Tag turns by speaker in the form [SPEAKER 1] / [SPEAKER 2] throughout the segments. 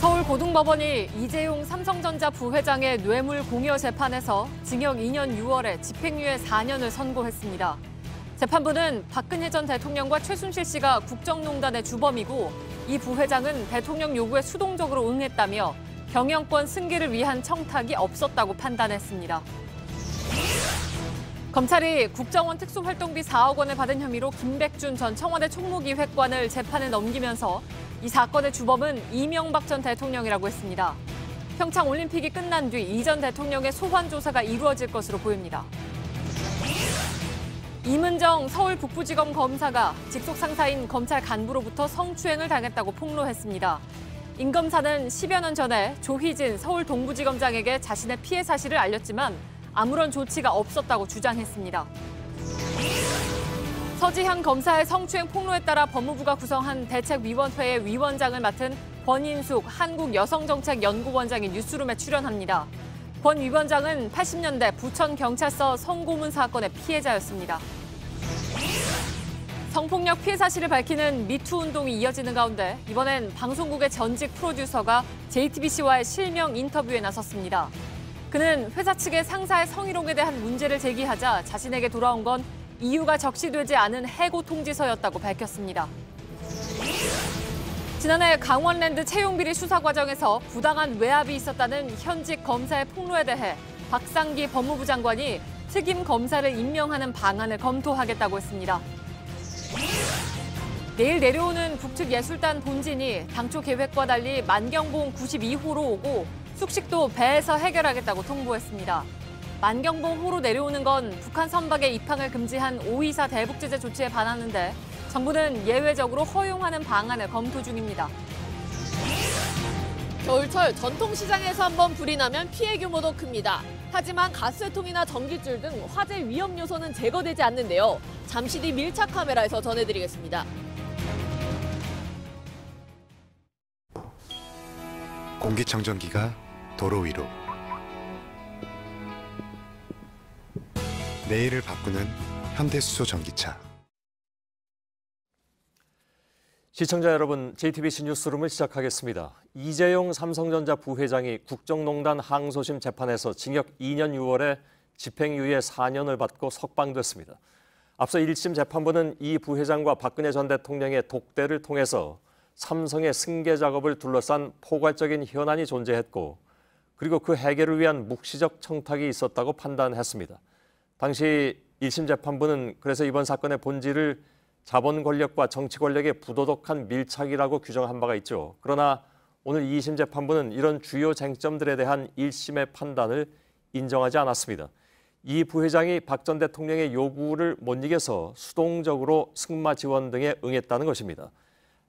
[SPEAKER 1] 서울고등법원이 이재용 삼성전자 부회장의 뇌물 공여 재판에서 징역 2년 6월에 집행유예 4년을 선고했습니다. 재판부는 박근혜 전 대통령과 최순실 씨가 국정농단의 주범이고 이 부회장은 대통령 요구에 수동적으로 응했다며 경영권 승계를 위한 청탁이 없었다고 판단했습니다. 검찰이 국정원 특수활동비 4억 원을 받은 혐의로 김백준 전 청와대 총무기획관을 재판에 넘기면서 이 사건의 주범은 이명박 전 대통령이라고 했습니다. 평창 올림픽이 끝난 뒤 이 전 대통령의 소환 조사가 이루어질 것으로 보입니다. 이문정 서울 북부지검 검사가 직속 상사인 검찰 간부로부터 성추행을 당했다고 폭로했습니다. 임 검사는 10여 년 전에 조희진 서울 동부지검장에게 자신의 피해 사실을 알렸지만 아무런 조치가 없었다고 주장했습니다. 서지현 검사의 성추행 폭로에 따라 법무부가 구성한 대책위원회의 위원장을 맡은 권인숙 한국여성정책연구원장이 뉴스룸에 출연합니다. 권 위원장은 80년대 부천경찰서 성고문 사건의 피해자였습니다. 성폭력 피해 사실을 밝히는 미투 운동이 이어지는 가운데 이번엔 방송국의 전직 프로듀서가 JTBC와의 실명 인터뷰에 나섰습니다. 그는 회사 측의 상사의 성희롱에 대한 문제를 제기하자 자신에게 돌아온 건 이유가 적시되지 않은 해고 통지서였다고 밝혔습니다. 지난해 강원랜드 채용비리 수사 과정에서 부당한 외압이 있었다는 현직 검사의 폭로에 대해 박상기 법무부 장관이 특임 검사를 임명하는 방안을 검토하겠다고 했습니다. 내일 내려오는 북측 예술단 본진이 당초 계획과 달리 만경봉 92호로 오고 숙식도 배에서 해결하겠다고 통보했습니다. 만경봉호로 내려오는 건 북한 선박의 입항을 금지한 524 대북제재 조치에 반하는데 정부는 예외적으로 허용하는 방안을 검토 중입니다.
[SPEAKER 2] 겨울철 전통시장에서 한번 불이 나면 피해 규모도 큽니다. 하지만 가스통이나 전기줄 등 화재 위험 요소는 제거되지 않는데요. 잠시 뒤 밀착 카메라에서 전해드리겠습니다.
[SPEAKER 3] 공기청정기가 도로 위로. 내일을 바꾸는 현대수소 전기차.
[SPEAKER 4] 시청자 여러분, JTBC 뉴스룸을 시작하겠습니다. 이재용 삼성전자 부회장이 국정농단 항소심 재판에서 징역 2년 6월에 집행유예 4년을 받고 석방됐습니다. 앞서 1심 재판부는 이 부회장과 박근혜 전 대통령의 독대를 통해서 삼성의 승계 작업을 둘러싼 포괄적인 현안이 존재했고 그리고 그 해결을 위한 묵시적 청탁이 있었다고 판단했습니다. 당시 1심 재판부는 그래서 이번 사건의 본질을 자본 권력과 정치 권력의 부도덕한 밀착이라고 규정한 바가 있죠. 그러나 오늘 2심 재판부는 이런 주요 쟁점들에 대한 1심의 판단을 인정하지 않았습니다. 이 부회장이 박 전 대통령의 요구를 못 이겨서 수동적으로 승마 지원 등에 응했다는 것입니다.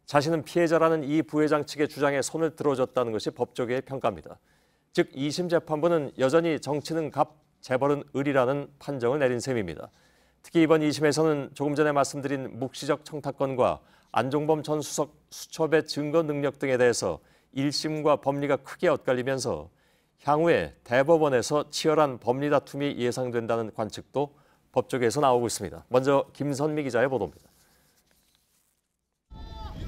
[SPEAKER 4] 자신은 피해자라는 이 부회장 측의 주장에 손을 들어줬다는 것이 법조계의 평가입니다. 즉 2심 재판부는 여전히 정치는 갑, 재벌은 을이라는 판정을 내린 셈입니다. 특히 이번 2심에서는 조금 전에 말씀드린 묵시적 청탁권과 안종범 전 수석 수첩의 증거 능력 등에 대해서 1심과 법리가 크게 엇갈리면서 향후에 대법원에서 치열한 법리 다툼이 예상된다는 관측도 법조계에서 나오고 있습니다. 먼저 김선미 기자의 보도입니다.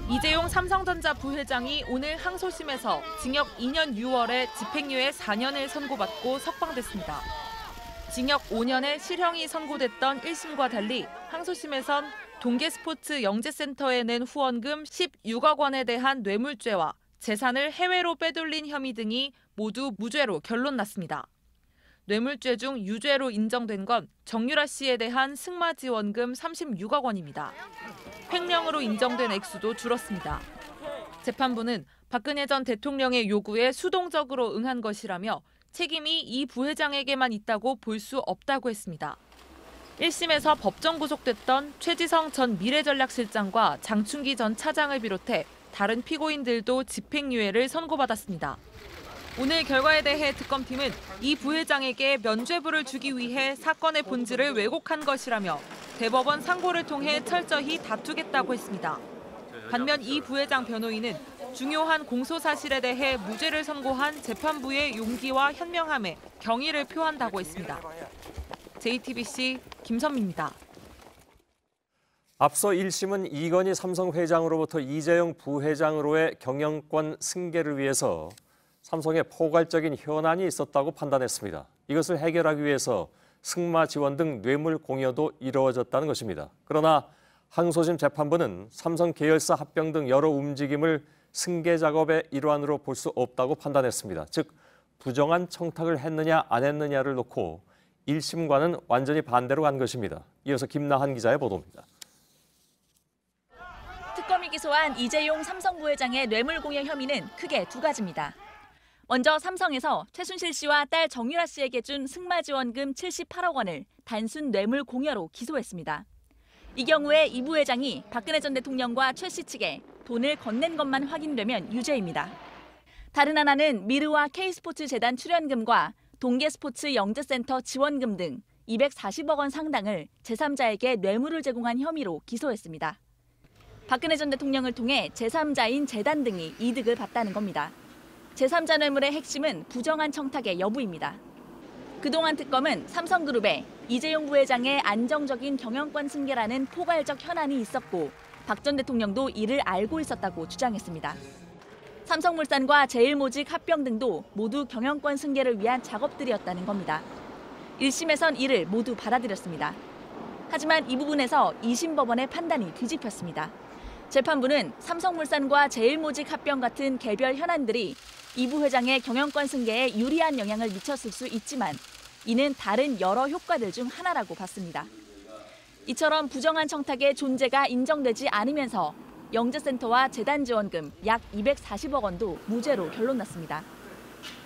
[SPEAKER 5] 이재용 삼성전자 부회장이 오늘 항소심에서 징역 2년 6월에 집행유예 4년을 선고받고 석방됐습니다. 징역 5년의 실형이 선고됐던 1심과 달리 항소심에선 동계스포츠 영재센터에 낸 후원금 16억 원에 대한 뇌물죄와 재산을 해외로 빼돌린 혐의 등이 모두 무죄로 결론났습니다. 뇌물죄 중 유죄로 인정된 건 정유라 씨에 대한 승마지원금 36억 원입니다. 횡령으로 인정된 액수도 줄었습니다. 재판부는 박근혜 전 대통령의 요구에 수동적으로 응한 것이라며 책임이 이 부회장에게만 있다고 볼 수 없다고 했습니다. 1심에서 법정 구속됐던 최지성 전 미래전략실장과 장충기 전 차장을 비롯해 다른 피고인들도 집행유예를 선고받았습니다. 오늘 결과에 대해 특검팀은 이 부회장에게 면죄부를 주기 위해 사건의 본질을 왜곡한 것이라며 대법원 상고를 통해 철저히 다투겠다고 했습니다. 반면 이 부회장 변호인은 중요한 공소 사실에 대해 무죄를 선고한 재판부의 용기와 현명함에 경의를 표한다고 했습니다. JTBC 김선미입니다.
[SPEAKER 4] 앞서 1심은 이건희 삼성 회장으로부터 이재용 부회장으로의 경영권 승계를 위해서 삼성에 포괄적인 현안이 있었다고 판단했습니다. 이것을 해결하기 위해서 승마 지원 등 뇌물 공여도 이루어졌다는 것입니다. 그러나 항소심 재판부는 삼성 계열사 합병 등 여러 움직임을 승계 작업의 일환으로 볼 수 없다고 판단했습니다. 즉 부정한 청탁을 했느냐 안 했느냐를 놓고 1심과는 완전히 반대로 간 것입니다. 이어서 김나한 기자의 보도입니다.
[SPEAKER 6] 특검이 기소한 이재용 삼성 부회장의 뇌물 공여 혐의는 크게 두 가지입니다. 먼저 삼성에서 최순실 씨와 딸 정유라 씨에게 준 승마 지원금 78억 원을 단순 뇌물 공여로 기소했습니다. 이 경우에 이 부회장이 박근혜 전 대통령과 최 씨 측에 돈을 건넨 것만 확인되면 유죄입니다. 다른 하나는 미르와 K스포츠 재단 출연금과 동계스포츠 영재센터 지원금 등 240억 원 상당을 제3자에게 뇌물을 제공한 혐의로 기소했습니다. 박근혜 전 대통령을 통해 제3자인 재단 등이 이득을 봤다는 겁니다. 제3자 뇌물의 핵심은 부정한 청탁의 여부입니다. 그동안 특검은 삼성그룹에 이재용 부회장의 안정적인 경영권 승계라는 포괄적 현안이 있었고 박 전 대통령도 이를 알고 있었다고 주장했습니다. 삼성물산과 제일모직 합병 등도 모두 경영권 승계를 위한 작업들이었다는 겁니다. 1심에선 이를 모두 받아들였습니다. 하지만 이 부분에서 2심 법원의 판단이 뒤집혔습니다. 재판부는 삼성물산과 제일모직 합병 같은 개별 현안들이 이 부회장의 경영권 승계에 유리한 영향을 미쳤을 수 있지만 이는 다른 여러 효과들 중 하나라고 봤습니다. 이처럼 부정한 청탁의 존재가 인정되지 않으면서 영재센터와 재단 지원금 약 240억 원도 무죄로 결론났습니다.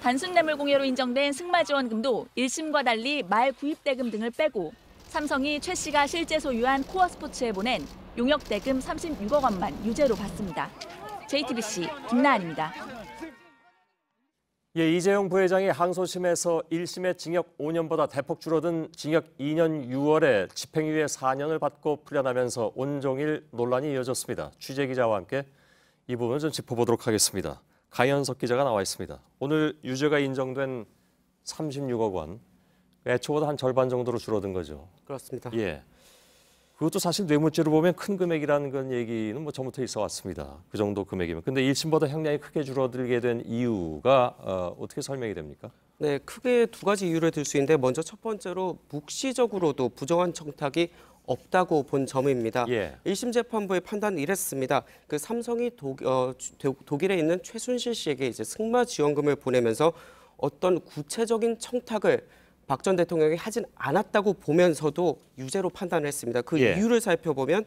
[SPEAKER 6] 단순 뇌물 공여로 인정된 승마 지원금도 1심과 달리 말 구입 대금 등을 빼고 삼성이 최 씨가 실제 소유한 코어 스포츠에 보낸 용역 대금 36억 원만 유죄로 봤습니다. JTBC 김나한입니다.
[SPEAKER 4] 예, 이재용 부회장이 항소심에서 1심의 징역 5년보다 대폭 줄어든 징역 2년 6월에 집행유예 4년을 받고 풀려나면서 온종일 논란이 이어졌습니다. 취재기자와 함께 이 부분을 좀 짚어보도록 하겠습니다. 가현석 기자가 나와 있습니다. 오늘 유죄가 인정된 36억 원, 애초보다 한 절반 정도로 줄어든 거죠.
[SPEAKER 7] 그렇습니다.
[SPEAKER 4] 예. 그것도 사실 뇌물죄로 보면 큰 금액이라는 건 얘기는 뭐 전부터 있어 왔습니다. 그 정도 금액이면. 근데 1심보다 형량이 크게 줄어들게 된 이유가 어떻게 설명이 됩니까?
[SPEAKER 7] 네, 크게 두 가지 이유를 들 수 있는데 먼저 첫 번째로 묵시적으로도 부정한 청탁이 없다고 본 점입니다.
[SPEAKER 4] 예.
[SPEAKER 7] 1심 재판부의 판단은 이랬습니다. 그 삼성이 독일에 있는 최순실 씨에게 이제 승마 지원금을 보내면서 어떤 구체적인 청탁을 박 전 대통령이 하진 않았다고 보면서도 유죄로 판단을 했습니다. 그
[SPEAKER 4] 예.
[SPEAKER 7] 이유를 살펴보면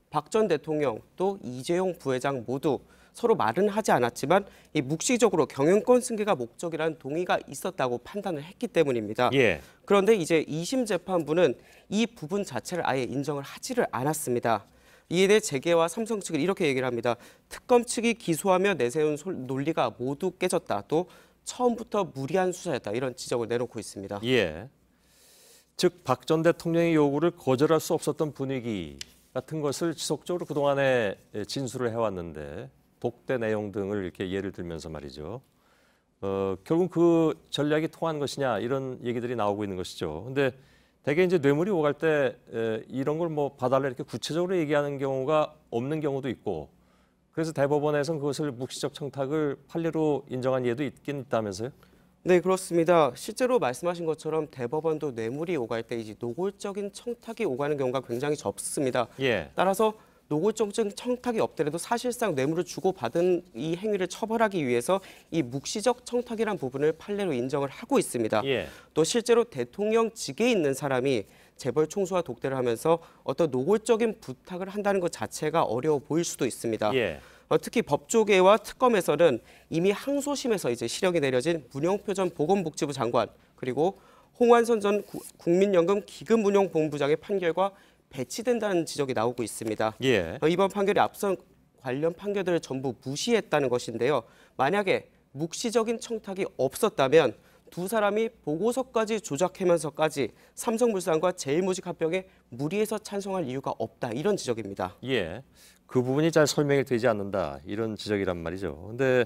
[SPEAKER 7] 박 전 대통령 또 이재용 부회장 모두 서로 말은 하지 않았지만 이 묵시적으로 경영권 승계가 목적이라는 동의가 있었다고 판단을 했기 때문입니다.
[SPEAKER 4] 예.
[SPEAKER 7] 그런데 이제 2심 재판부는 이 부분 자체를 아예 인정을 하지를 않았습니다. 이에 대해 재계와 삼성 측은 이렇게 얘기를 합니다. 특검 측이 기소하며 내세운 논리가 모두 깨졌다. 또 처음부터 무리한 수사였다. 이런 지적을 내놓고 있습니다.
[SPEAKER 4] 예. 즉 박 전 대통령의 요구를 거절할 수 없었던 분위기 같은 것을 지속적으로 그동안에 진술을 해왔는데 독대 내용 등을 이렇게 예를 들면서 말이죠. 결국 그 전략이 통한 것이냐 이런 얘기들이 나오고 있는 것이죠. 근데 대개 이제 뇌물이 오갈 때 이런 걸 뭐 봐달라 이렇게 구체적으로 얘기하는 경우가 없는 경우도 있고 그래서 대법원에서는 그것을 묵시적 청탁을 판례로 인정한 예도 있긴 있다면서요?
[SPEAKER 7] 네, 그렇습니다. 실제로 말씀하신 것처럼 대법원도 뇌물이 오갈 때 이제 노골적인 청탁이 오가는 경우가 굉장히 적습니다.
[SPEAKER 4] 예.
[SPEAKER 7] 따라서 노골적인 청탁이 없더라도 사실상 뇌물을 주고받은 이 행위를 처벌하기 위해서 이 묵시적 청탁이란 부분을 판례로 인정을 하고 있습니다.
[SPEAKER 4] 예.
[SPEAKER 7] 또 실제로 대통령직에 있는 사람이 재벌 총수와 독대를 하면서 어떤 노골적인 부탁을 한다는 것 자체가 어려워 보일 수도 있습니다.
[SPEAKER 4] 예.
[SPEAKER 7] 특히 법조계와 특검에서는 이미 항소심에서 이제 실형이 내려진 문영표 전 보건복지부 장관 그리고 홍완선 전 국민연금 기금운용본부장의 판결과 배치된다는 지적이 나오고 있습니다.
[SPEAKER 4] 예.
[SPEAKER 7] 이번 판결이 앞선 관련 판결들을 전부 무시했다는 것인데요. 만약에 묵시적인 청탁이 없었다면 두 사람이 보고서까지 조작하면서까지 삼성물산과 제일모직 합병에 무리해서 찬성할 이유가 없다. 이런 지적입니다.
[SPEAKER 4] 예. 그 부분이 잘 설명이 되지 않는다. 이런 지적이란 말이죠. 근데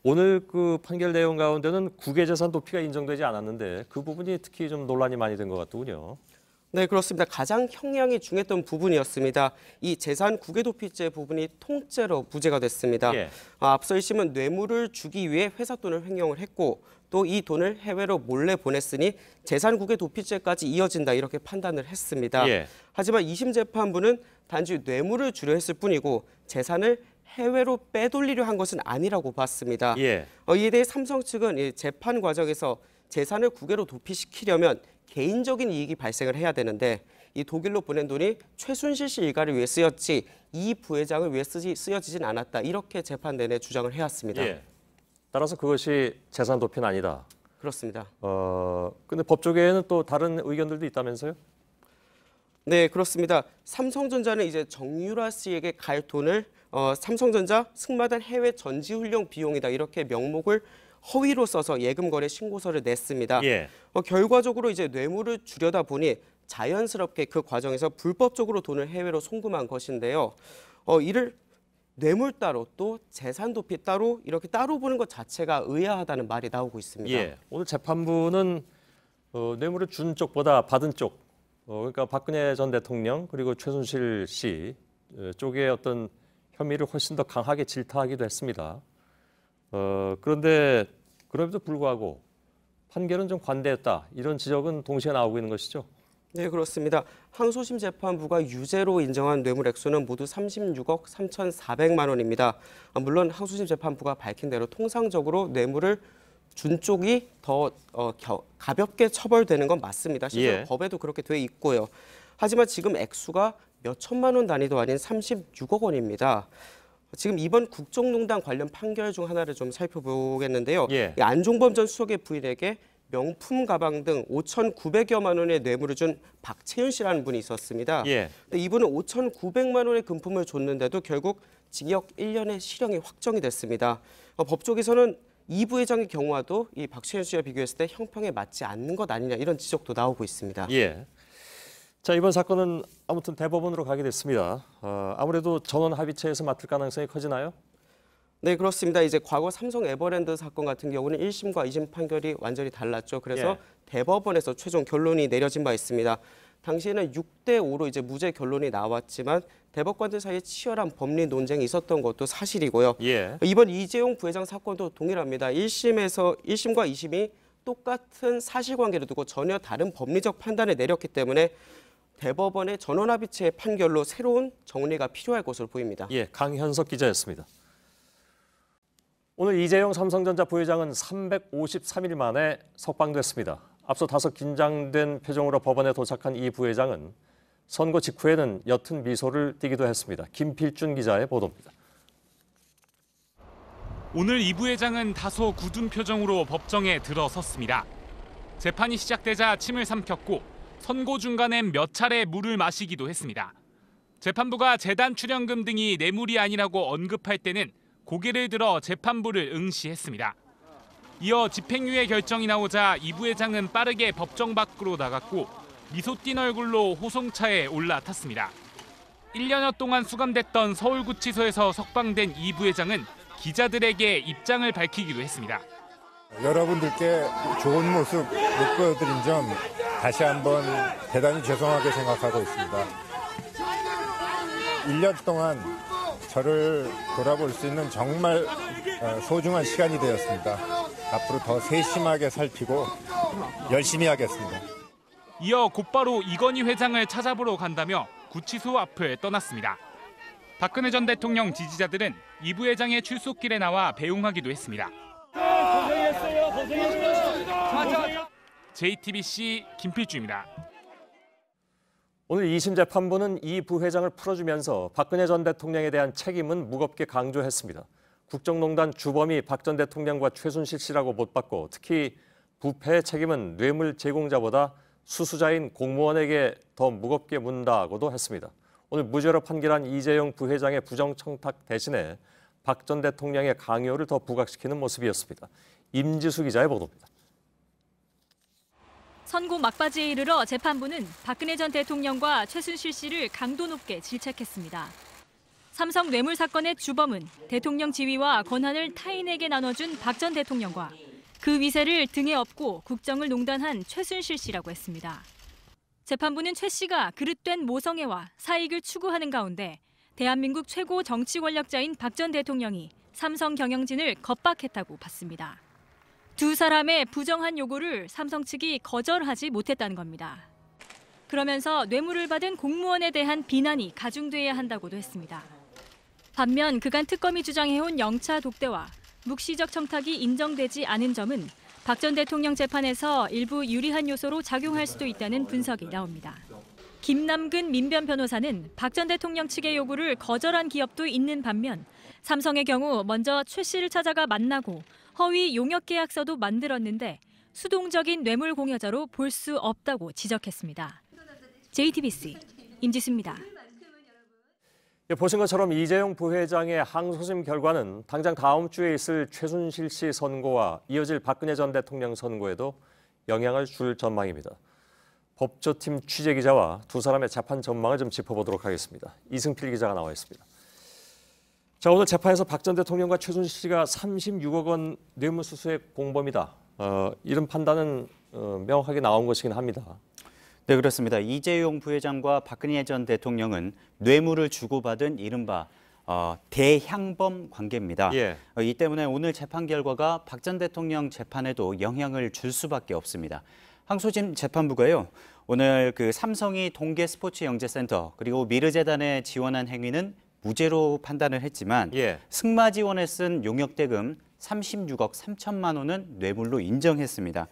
[SPEAKER 4] 오늘 그 판결 내용 가운데는 국외재산 도피가 인정되지 않았는데 그 부분이 특히 좀 논란이 많이 된 것 같더군요.
[SPEAKER 7] 네, 그렇습니다. 가장 형량이 중했던 부분이었습니다. 이 재산 국외도피죄 부분이 통째로 무죄가 됐습니다.
[SPEAKER 4] 예.
[SPEAKER 7] 앞서 1심은 뇌물을 주기 위해 회사 돈을 횡령을 했고 또 이 돈을 해외로 몰래 보냈으니 재산 국외도피죄까지 이어진다 이렇게 판단을 했습니다.
[SPEAKER 4] 예.
[SPEAKER 7] 하지만 2심 재판부는 단지 뇌물을 주려 했을 뿐이고 재산을 해외로 빼돌리려 한 것은 아니라고 봤습니다.
[SPEAKER 4] 예.
[SPEAKER 7] 이에 대해 삼성 측은 이 재판 과정에서 재산을 국외로 도피시키려면 개인적인 이익이 발생을 해야 되는데 이 독일로 보낸 돈이 최순실 씨 일가를 위해 쓰였지 이 부회장을 위해 쓰여지진 않았다. 이렇게 재판 내내 주장을 해왔습니다.
[SPEAKER 4] 예. 따라서 그것이 재산 도피는 아니다.
[SPEAKER 7] 그렇습니다.
[SPEAKER 4] 근데 법조계에는 또 다른 의견들도 있다면서요?
[SPEAKER 7] 네, 그렇습니다. 삼성전자는 이제 정유라 씨에게 갈 돈을 삼성전자 승마단 해외 전지훈련 비용이다 이렇게 명목을 허위로 써서 예금 거래 신고서를 냈습니다.
[SPEAKER 4] 예.
[SPEAKER 7] 결과적으로 이제 뇌물을 주려다 보니 자연스럽게 그 과정에서 불법적으로 돈을 해외로 송금한 것인데요. 이를 뇌물 따로 또 재산 도피 따로 이렇게 따로 보는 것 자체가 의아하다는 말이 나오고 있습니다.
[SPEAKER 4] 예. 오늘 재판부는 뇌물을 준 쪽보다 받은 쪽, 그러니까 박근혜 전 대통령 그리고 최순실 씨 쪽의 어떤 혐의를 훨씬 더 강하게 질타하기도 했습니다. 그런데 그럼에도 불구하고 판결은 좀 관대했다. 이런 지적은 동시에 나오고 있는 것이죠.
[SPEAKER 7] 네, 그렇습니다. 항소심 재판부가 유죄로 인정한 뇌물 액수는 모두 36억 3,400만 원입니다. 물론 항소심 재판부가 밝힌 대로 통상적으로 뇌물을 준 쪽이 더 가볍게 처벌되는 건 맞습니다. 실제로
[SPEAKER 4] 예.
[SPEAKER 7] 법에도 그렇게 돼 있고요. 하지만 지금 액수가 몇 천만 원 단위도 아닌 36억 원입니다. 지금 이번 국정농단 관련 판결 중 하나를 좀 살펴보겠는데요.
[SPEAKER 4] 예.
[SPEAKER 7] 이 안종범 전 수석의 부인에게 명품 가방 등 5,900여만 원의 뇌물을 준 박채윤 씨라는 분이 있었습니다.
[SPEAKER 4] 예.
[SPEAKER 7] 근데 이분은 5,900만 원의 금품을 줬는데도 결국 징역 1년의 실형이 확정이 됐습니다. 법조계에서는 이 부회장의 경우와도 이 박채윤 씨와 비교했을 때 형평에 맞지 않는 것 아니냐 이런 지적도 나오고 있습니다.
[SPEAKER 4] 예. 자, 이번 사건은 아무튼 대법원으로 가게 됐습니다. 아무래도 전원 합의체에서 맡을 가능성이 커지나요?
[SPEAKER 7] 네, 그렇습니다. 이제 과거 삼성 에버랜드 사건 같은 경우는 1심과 2심 판결이 완전히 달랐죠. 그래서
[SPEAKER 4] 예.
[SPEAKER 7] 대법원에서 최종 결론이 내려진 바 있습니다. 당시에는 6대5로 이제 무죄 결론이 나왔지만 대법관들 사이에 치열한 법리 논쟁이 있었던 것도 사실이고요.
[SPEAKER 4] 예.
[SPEAKER 7] 이번 이재용 부회장 사건도 동일합니다. 1심과 2심이 똑같은 사실관계를 두고 전혀 다른 법리적 판단을 내렸기 때문에 대법원의 전원합의체의 판결로 새로운 정리가 필요할 것으로 보입니다.
[SPEAKER 4] 예, 강현석 기자였습니다. 오늘 이재용 삼성전자 부회장은 353일 만에 석방됐습니다. 앞서 다소 긴장된 표정으로 법원에 도착한 이 부회장은 선고 직후에는 옅은 미소를 띠기도 했습니다. 김필준 기자의 보도입니다.
[SPEAKER 8] 오늘 이 부회장은 다소 굳은 표정으로 법정에 들어섰습니다. 재판이 시작되자 침을 삼켰고 선고 중간엔 몇 차례 물을 마시기도 했습니다. 재판부가 재단 출연금 등이 뇌물이 아니라고 언급할 때는 고개를 들어 재판부를 응시했습여 이어 집행유예 결정이 나오자 이 부회장은 빠르게 법정 밖으로 나갔고 미소 띤 얼굴로 호송차에 올라탔습니다. 1년여 동안 수감됐던 서울구치소에서 석방된 이 부회장은 기자들에게 입장을 밝히기도 했습니다.
[SPEAKER 9] 여러분들께 좋은 모습 못 보여드린 점 다시 한번 대단히 죄송하게 생각하고 있습니다. 1년 동안 저를 돌아볼 수 있는 정말 소중한 시간이 되었습니다. 앞으로 더 세심하게 살피고 열심히 하겠습니다.
[SPEAKER 8] 이어 곧바로 이건희 회장을 찾아보러 간다며 구치소 앞을 떠났습니다. 박근혜 전 대통령 지지자들은 이 부회장의 출소길에 나와 배웅하기도 했습니다. 고생했어요. JTBC 김필주입니다.
[SPEAKER 4] 오늘 2심 재판부는 이 부회장을 풀어주면서 박근혜 전 대통령에 대한 책임은 무겁게 강조했습니다. 국정농단 주범이 박 전 대통령과 최순실 씨라고 못 봤고 특히 부패 책임은 뇌물 제공자보다 수수자인 공무원에게 더 무겁게 묻는다고도 했습니다. 오늘 무죄로 판결한 이재용 부회장의 부정청탁 대신에 박 전 대통령의 강요를 더 부각시키는 모습이었습니다. 임지수 기자의 보도입니다.
[SPEAKER 10] 선고 막바지에 이르러 재판부는 박근혜 전 대통령과 최순실 씨를 강도 높게 질책했습니다. 삼성 뇌물 사건의 주범은 대통령 지위와 권한을 타인에게 나눠준 박 전 대통령과 그 위세를 등에 업고 국정을 농단한 최순실 씨라고 했습니다. 재판부는 최 씨가 그릇된 모성애와 사익을 추구하는 가운데 대한민국 최고 정치 권력자인 박 전 대통령이 삼성 경영진을 겁박했다고 봤습니다. 두 사람의 부정한 요구를 삼성 측이 거절하지 못했다는 겁니다. 그러면서 뇌물을 받은 공무원에 대한 비난이 가중돼야 한다고도 했습니다. 반면 그간 특검이 주장해온 영차 독대와 묵시적 청탁이 인정되지 않은 점은 박 전 대통령 재판에서 일부 유리한 요소로 작용할 수도 있다는 분석이 나옵니다. 김남근 민변 변호사는 박 전 대통령 측의 요구를 거절한 기업도 있는 반면 삼성의 경우 먼저 최 씨를 찾아가 만나고 허위 용역 계약서도 만들었는데 수동적인 뇌물 공여자로 볼 수 없다고 지적했습니다. JTBC 임지수입니다.
[SPEAKER 4] 보신 것처럼 이재용 부회장의 항소심 결과는 당장 다음 주에 있을 최순실 씨 선고와 이어질 박근혜 전 대통령 선고에도 영향을 줄 전망입니다. 법조팀 취재기자와 두 사람의 재판 전망을 좀 짚어보도록 하겠습니다. 이승필 기자가 나와 있습니다. 자, 오늘 재판에서 박 전 대통령과 최순실 씨가 36억 원 뇌물수수의 공범이다. 이런 판단은 명확하게 나온 것이긴 합니다.
[SPEAKER 11] 네, 그렇습니다. 이재용 부회장과 박근혜 전 대통령은 뇌물을 주고받은 이른바 대향범 관계입니다.
[SPEAKER 4] 예.
[SPEAKER 11] 이 때문에 오늘 재판 결과가 박 전 대통령 재판에도 영향을 줄 수밖에 없습니다. 항소심 재판부가요, 오늘 그 삼성이 동계 스포츠 영재센터 그리고 미르재단에 지원한 행위는 무죄로 판단을 했지만 승마 지원에 쓴 용역대금 36억 3천만 원은 뇌물로 인정했습니다.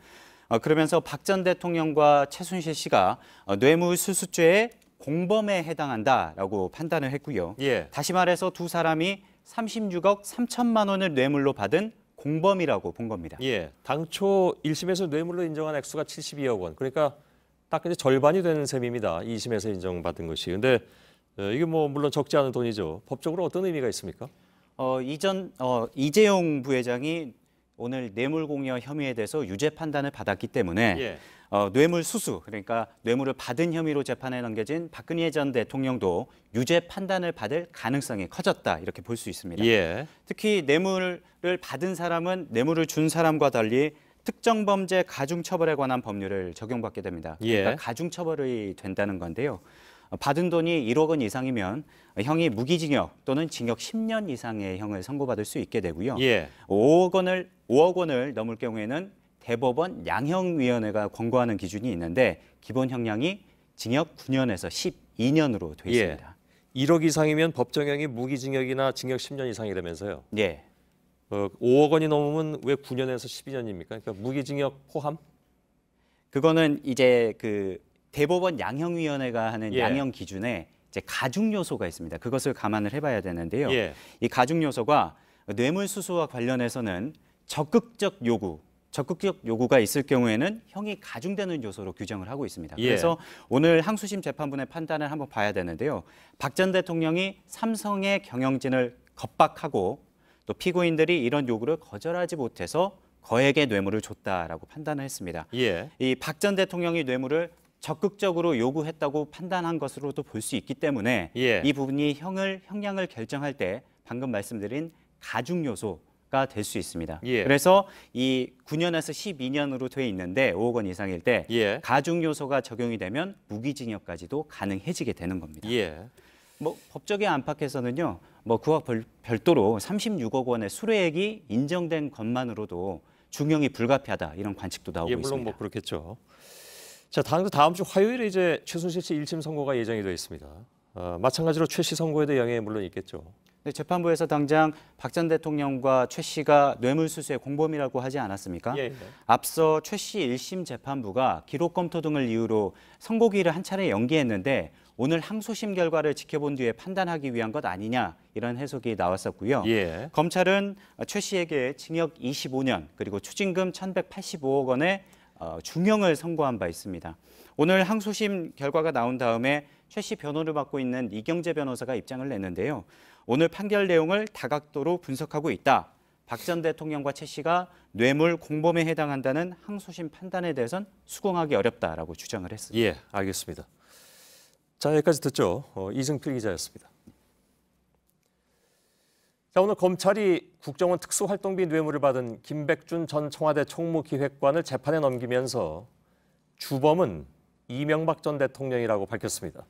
[SPEAKER 11] 그러면서 박 전 대통령과 최순실 씨가 뇌물수수죄의 공범에 해당한다라고 판단을 했고요. 다시 말해서 두 사람이 36억 3천만 원을 뇌물로 받은 공범이라고 본 겁니다.
[SPEAKER 4] 당초 1심에서 뇌물로 인정한 액수가 72억 원. 그러니까 딱 이제 절반이 되는 셈입니다. 2심에서 인정받은 것이. 근데 이게 뭐 물론 적지 않은 돈이죠. 법적으로 어떤 의미가 있습니까?
[SPEAKER 11] 이재용 부회장이 오늘 뇌물공여 혐의에 대해서 유죄 판단을 받았기 때문에 뇌물수수, 그러니까 뇌물을 받은 혐의로 재판에 넘겨진 박근혜 전 대통령도 유죄 판단을 받을 가능성이 커졌다, 이렇게 볼 수 있습니다. 특히 뇌물을 받은 사람은 뇌물을 준 사람과 달리 특정범죄 가중처벌에 관한 법률을 적용받게 됩니다. 그러니까 가중처벌이 된다는 건데요. 받은 돈이 1억 원 이상이면 형이 무기징역 또는 징역 10년 이상의 형을 선고받을 수 있게 되고요. 5억 원을 넘을 경우에는 대법원 양형위원회가 권고하는 기준이 있는데 기본 형량이 징역 9년에서 12년으로 되어 있습니다.
[SPEAKER 4] 1억 이상이면 법정형이 무기징역이나 징역 10년 이상이라면서요? 5억 원이 넘으면 왜 9년에서 12년입니까? 그러니까 무기징역 포함?
[SPEAKER 11] 그거는 이제 그 대법원 양형위원회가 하는 양형 기준에 이제 가중 요소가 있습니다. 그것을 감안을 해봐야 되는데요. 이 가중 요소가 뇌물수수와 관련해서는 적극적 요구가 있을 경우에는 형이 가중되는 요소로 규정을 하고 있습니다. 그래서 오늘 항소심 재판부의 판단을 한번 봐야 되는데요. 박 전 대통령이 삼성의 경영진을 겁박하고 또 피고인들이 이런 요구를 거절하지 못해서 거액의 뇌물을 줬다라고 판단을 했습니다. 이 박 전 대통령이 뇌물을 적극적으로 요구했다고 판단한 것으로도 볼 수 있기 때문에 이 부분이 형량을 결정할 때 방금 말씀드린 가중 요소가 될 수 있습니다. 그래서 이 9년에서 12년으로 돼 있는데 5억 원 이상일 때 가중 요소가 적용이 되면 무기징역까지도 가능해지게 되는 겁니다. 뭐 법적인 안팎에서는요, 뭐 그와 별도로 36억 원의 수뢰액이 인정된 것만으로도 중형이 불가피하다, 이런 관측도 나오고
[SPEAKER 4] 물론
[SPEAKER 11] 있습니다.
[SPEAKER 4] 뭐 그렇겠죠. 자, 다음 주 화요일에 이제 최순실 씨 1심 선고가 예정이 되어 있습니다. 마찬가지로 최 씨 선고에도 영향이 물론 있겠죠.
[SPEAKER 11] 네, 재판부에서 당장 박 전 대통령과 최 씨가 뇌물수수의 공범이라고 하지 않았습니까? 앞서 최 씨 1심 재판부가 기록 검토 등을 이유로 선고기일을 한 차례 연기했는데 오늘 항소심 결과를 지켜본 뒤에 판단하기 위한 것 아니냐, 이런 해석이 나왔었고요. 검찰은 최 씨에게 징역 25년 그리고 추징금 1,185억 원의 중형을 선고한 바 있습니다. 오늘 항소심 결과가 나온 다음에 최 씨 변호를 맡고 있는 이경재 변호사가 입장을 냈는데요. 오늘 판결 내용을 다각도로 분석하고 있다. 박 전 대통령과 최 씨가 뇌물 공범에 해당한다는 항소심 판단에 대해선 수긍하기 어렵다라고 주장을 했습니다.
[SPEAKER 4] 알겠습니다. 자, 여기까지 듣죠. 이승필 기자였습니다. 자, 오늘 검찰이 국정원 특수활동비 뇌물을 받은 김백준 전 청와대 총무기획관을 재판에 넘기면서 주범은 이명박 전 대통령이라고 밝혔습니다.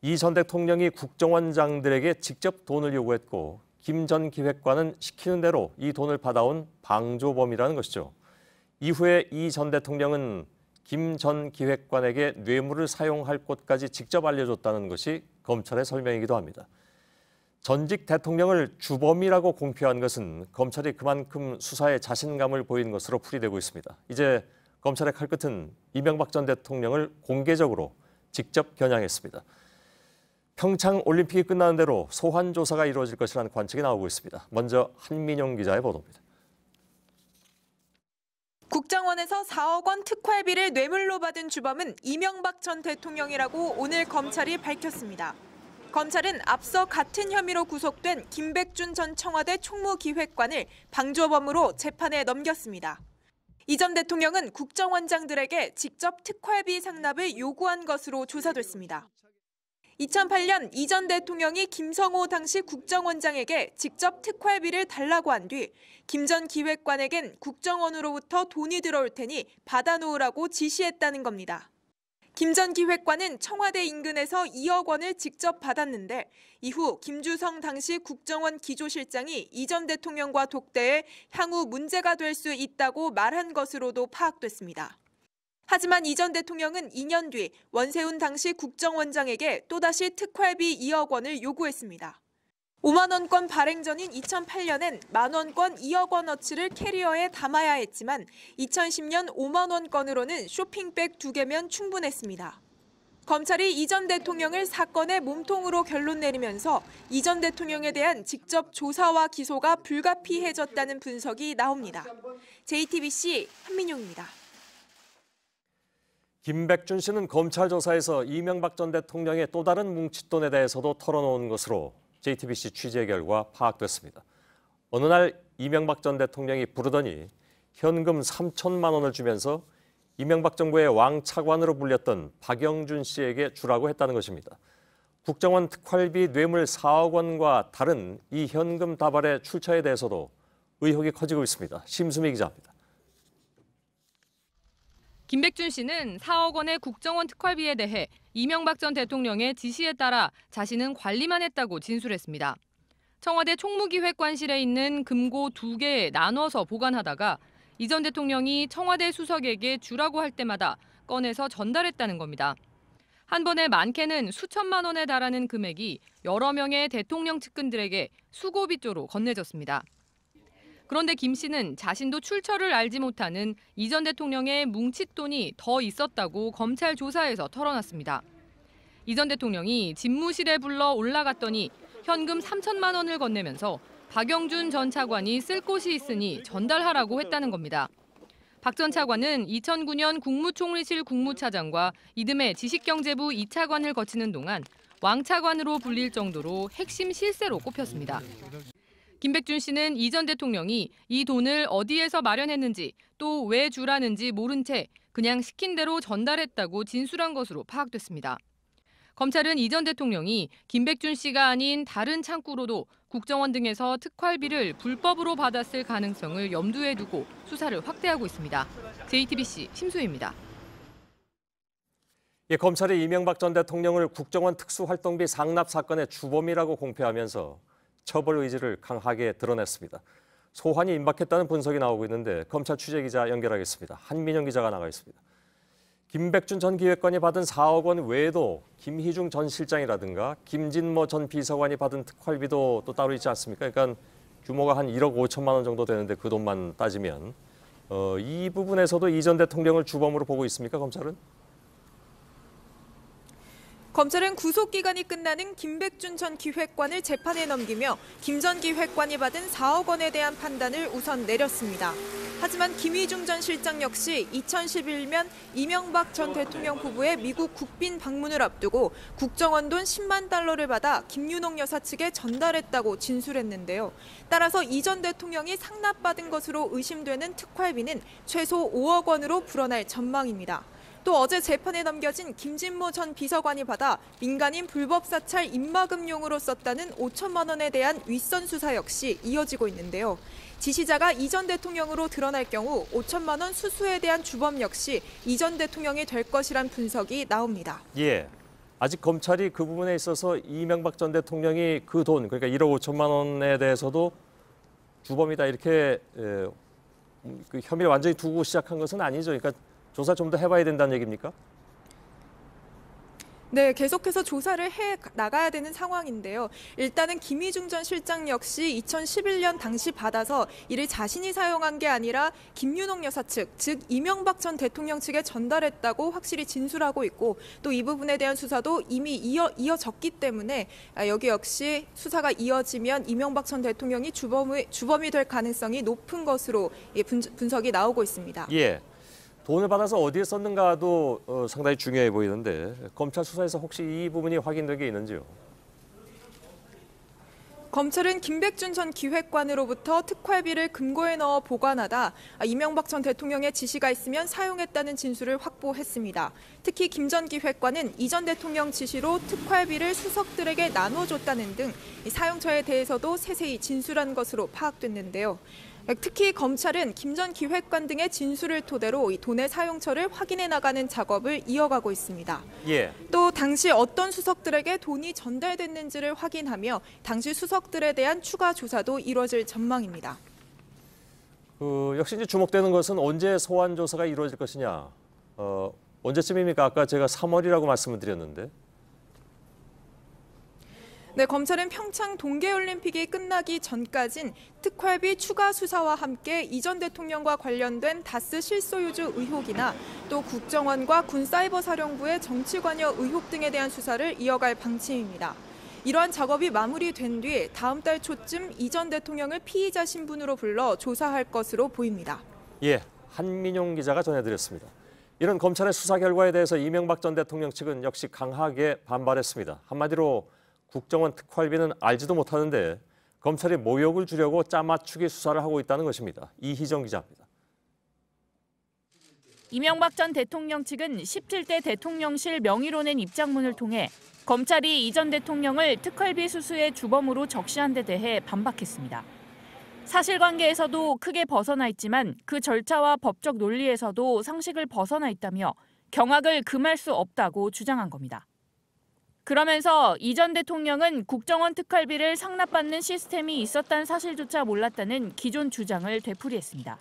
[SPEAKER 4] 이 전 대통령이 국정원장들에게 직접 돈을 요구했고 김 전 기획관은 시키는 대로 이 돈을 받아온 방조범이라는 것이죠. 이후에 이 전 대통령은 김 전 기획관에게 뇌물을 사용할 곳까지 직접 알려줬다는 것이 검찰의 설명이기도 합니다. 전직 대통령을 주범이라고 공표한 것은 검찰이 그만큼 수사에 자신감을 보인 것으로 풀이되고 있습니다. 이제 검찰의 칼끝은 이명박 전 대통령을 공개적으로 직접 겨냥했습니다. 평창 올림픽이 끝나는 대로 소환 조사가 이루어질 것이라는 관측이 나오고 있습니다. 먼저 한민영 기자의 보도입니다.
[SPEAKER 12] 국정원에서 4억 원 특활비를 뇌물로 받은 주범은 이명박 전 대통령이라고 오늘 검찰이 밝혔습니다. 검찰은 앞서 같은 혐의로 구속된 김백준 전 청와대 총무기획관을 방조범으로 재판에 넘겼습니다. 이 전 대통령은 국정원장들에게 직접 특활비 상납을 요구한 것으로 조사됐습니다. 2008년 이 전 대통령이 김성호 당시 국정원장에게 직접 특활비를 달라고 한 뒤 김 전 기획관에겐 국정원으로부터 돈이 들어올 테니 받아놓으라고 지시했다는 겁니다. 김 전 기획관은 청와대 인근에서 2억 원을 직접 받았는데 이후 김주성 당시 국정원 기조실장이 이 전 대통령과 독대해 향후 문제가 될 수 있다고 말한 것으로도 파악됐습니다. 하지만 이 전 대통령은 2년 뒤 원세훈 당시 국정원장에게 또다시 특활비 2억 원을 요구했습니다. 5만 원권 발행 전인 2008년엔 만 원권 2억 원어치를 캐리어에 담아야 했지만 2010년 5만 원권으로는 쇼핑백 2개면 충분했습니다. 검찰이 이 전 대통령을 사건의 몸통으로 결론 내리면서 이 전 대통령에 대한 직접 조사와 기소가 불가피해졌다는 분석이 나옵니다. JTBC 한민용입니다.
[SPEAKER 4] 김백준 씨는 검찰 조사에서 이명박 전 대통령의 또 다른 뭉칫돈에 대해서도 털어놓은 것으로 JTBC 취재 결과 파악됐습니다. 어느 날 이명박 전 대통령이 부르더니 현금 3천만 원을 주면서 이명박 정부의 왕차관으로 불렸던 박영준 씨에게 주라고 했다는 것입니다. 국정원 특활비 뇌물 4억 원과 다른 이 현금 다발의 출처에 대해서도 의혹이 커지고 있습니다. 심수미 기자입니다.
[SPEAKER 13] 김백준 씨는 4억 원의 국정원 특활비에 대해 이명박 전 대통령의 지시에 따라 자신은 관리만 했다고 진술했습니다. 청와대 총무기획관실에 있는 금고 2개에 나눠서 보관하다가 이 전 대통령이 청와대 수석에게 주라고 할 때마다 꺼내서 전달했다는 겁니다. 한 번에 많게는 수천만 원에 달하는 금액이 여러 명의 대통령 측근들에게 수고비조로 건네졌습니다. 그런데 김 씨는 자신도 출처를 알지 못하는 이 전 대통령의 뭉칫돈이 더 있었다고 검찰 조사에서 털어놨습니다. 이 전 대통령이 집무실에 불러 올라갔더니 현금 3천만 원을 건네면서 박영준 전 차관이 쓸 곳이 있으니 전달하라고 했다는 겁니다. 박 전 차관은 2009년 국무총리실 국무차장과 이듬해 지식경제부 2차관을 거치는 동안 왕 차관으로 불릴 정도로 핵심 실세로 꼽혔습니다. 김백준 씨는 이 전 대통령이 이 돈을 어디에서 마련했는지 또 왜 주라는지 모른 채 그냥 시킨 대로 전달했다고 진술한 것으로 파악됐습니다. 검찰은 이 전 대통령이 김백준 씨가 아닌 다른 창구로도 국정원 등에서 특활비를 불법으로 받았을 가능성을 염두에 두고 수사를 확대하고 있습니다. JTBC 심수희입니다.
[SPEAKER 4] 검찰이 이명박 전 대통령을 국정원 특수활동비 상납 사건의 주범이라고 공표하면서 처벌 의지를 강하게 드러냈습니다. 소환이 임박했다는 분석이 나오고 있는데 검찰 취재기자 연결하겠습니다. 한민영 기자가 나가 있습니다. 김백준 전 기획관이 받은 4억 원 외에도 김희중 전 실장이라든가 김진모 전 비서관이 받은 특활비도 또 따로 있지 않습니까? 그러니까 규모가 한 1억 5천만 원 정도 되는데 그 돈만 따지면 이 부분에서도 이 전 대통령을 주범으로 보고 있습니까, 검찰은?
[SPEAKER 12] 검찰은 구속기간이 끝나는 김백준 전 기획관을 재판에 넘기며 김 전 기획관이 받은 4억 원에 대한 판단을 우선 내렸습니다. 하지만 김희중 전 실장 역시 2011년 이명박 전 대통령 부부의 미국 국빈 방문을 앞두고 국정원 돈 10만 달러를 받아 김윤옥 여사 측에 전달했다고 진술했는데요. 따라서 이 전 대통령이 상납받은 것으로 의심되는 특활비는 최소 5억 원으로 불어날 전망입니다. 또 어제 재판에 넘겨진 김진모 전 비서관이 받아 민간인 불법 사찰 입막음용으로 썼다는 5천만 원에 대한 윗선 수사 역시 이어지고 있는데요. 지시자가 이 전 대통령으로 드러날 경우 5천만 원 수수에 대한 주범 역시 이 전 대통령이 될 것이란 분석이 나옵니다.
[SPEAKER 4] 예. 아직 검찰이 그 부분에 있어서 이명박 전 대통령이 그 돈, 그러니까 1억 5천만 원에 대해서도 주범이다 이렇게 그 혐의를 완전히 두고 시작한 것은 아니죠. 그러니까 조사 좀 더 해봐야 된다는 얘기입니까?
[SPEAKER 12] 네, 계속해서 조사를 해 나가야 되는 상황인데요. 일단은 김희중 전 실장 역시 2011년 당시 받아서 이를 자신이 사용한 게 아니라 김윤옥 여사 측, 즉 이명박 전 대통령 측에 전달했다고 확실히 진술하고 있고 또 이 부분에 대한 수사도 이미 이어졌기 때문에 여기 역시 수사가 이어지면 이명박 전 대통령이 주범이 될 가능성이 높은 것으로 분석이 나오고 있습니다.
[SPEAKER 4] 예. 돈을 받아서 어디에 썼는가도 상당히 중요해 보이는데 검찰 수사에서 혹시 이 부분이 확인된 게 있는지요?
[SPEAKER 12] 검찰은 김백준 전 기획관으로부터 특활비를 금고에 넣어 보관하다 이명박 전 대통령의 지시가 있으면 사용했다는 진술을 확보했습니다. 특히 김 전 기획관은 이 전 대통령 지시로 특활비를 수석들에게 나눠줬다는 등 사용처에 대해서도 세세히 진술한 것으로 파악됐는데요. 특히 검찰은 김 전 기획관 등의 진술을 토대로 이 돈의 사용처를 확인해 나가는 작업을 이어가고 있습니다.
[SPEAKER 4] 예.
[SPEAKER 12] 또 당시 어떤 수석들에게 돈이 전달됐는지를 확인하며 당시 수석들에 대한 추가 조사도 이루어질 전망입니다.
[SPEAKER 4] 역시 이제 주목되는 것은 언제 소환 조사가 이루어질 것이냐. 언제쯤입니까? 아까 제가 3월이라고 말씀을 드렸는데.
[SPEAKER 12] 네, 검찰은 평창 동계올림픽이 끝나기 전까진 특활비 추가 수사와 함께 이 전 대통령과 관련된 다스 실소유주 의혹이나 또 국정원과 군사이버사령부의 정치관여 의혹 등에 대한 수사를 이어갈 방침입니다. 이러한 작업이 마무리된 뒤 다음 달 초쯤 이 전 대통령을 피의자 신분으로 불러 조사할 것으로 보입니다.
[SPEAKER 4] 예, 한민용 기자가 전해드렸습니다. 이런 검찰의 수사 결과에 대해서 이명박 전 대통령 측은 역시 강하게 반발했습니다. 한마디로 국정원 특활비는 알지도 못하는데 검찰이 모욕을 주려고 짜맞추기 수사를 하고 있다는 것입니다. 이희정 기자입니다.
[SPEAKER 6] 이명박 전 대통령 측은 17대 대통령실 명의로 낸 입장문을 통해 검찰이 이 전 대통령을 특활비 수수의 주범으로 적시한 데 대해 반박했습니다. 사실관계에서도 크게 벗어나 있지만 그 절차와 법적 논리에서도 상식을 벗어나 있다며 경악을 금할 수 없다고 주장한 겁니다. 그러면서 이 전 대통령은 국정원 특활비를 상납받는 시스템이 있었다는 사실조차 몰랐다는 기존 주장을 되풀이했습니다.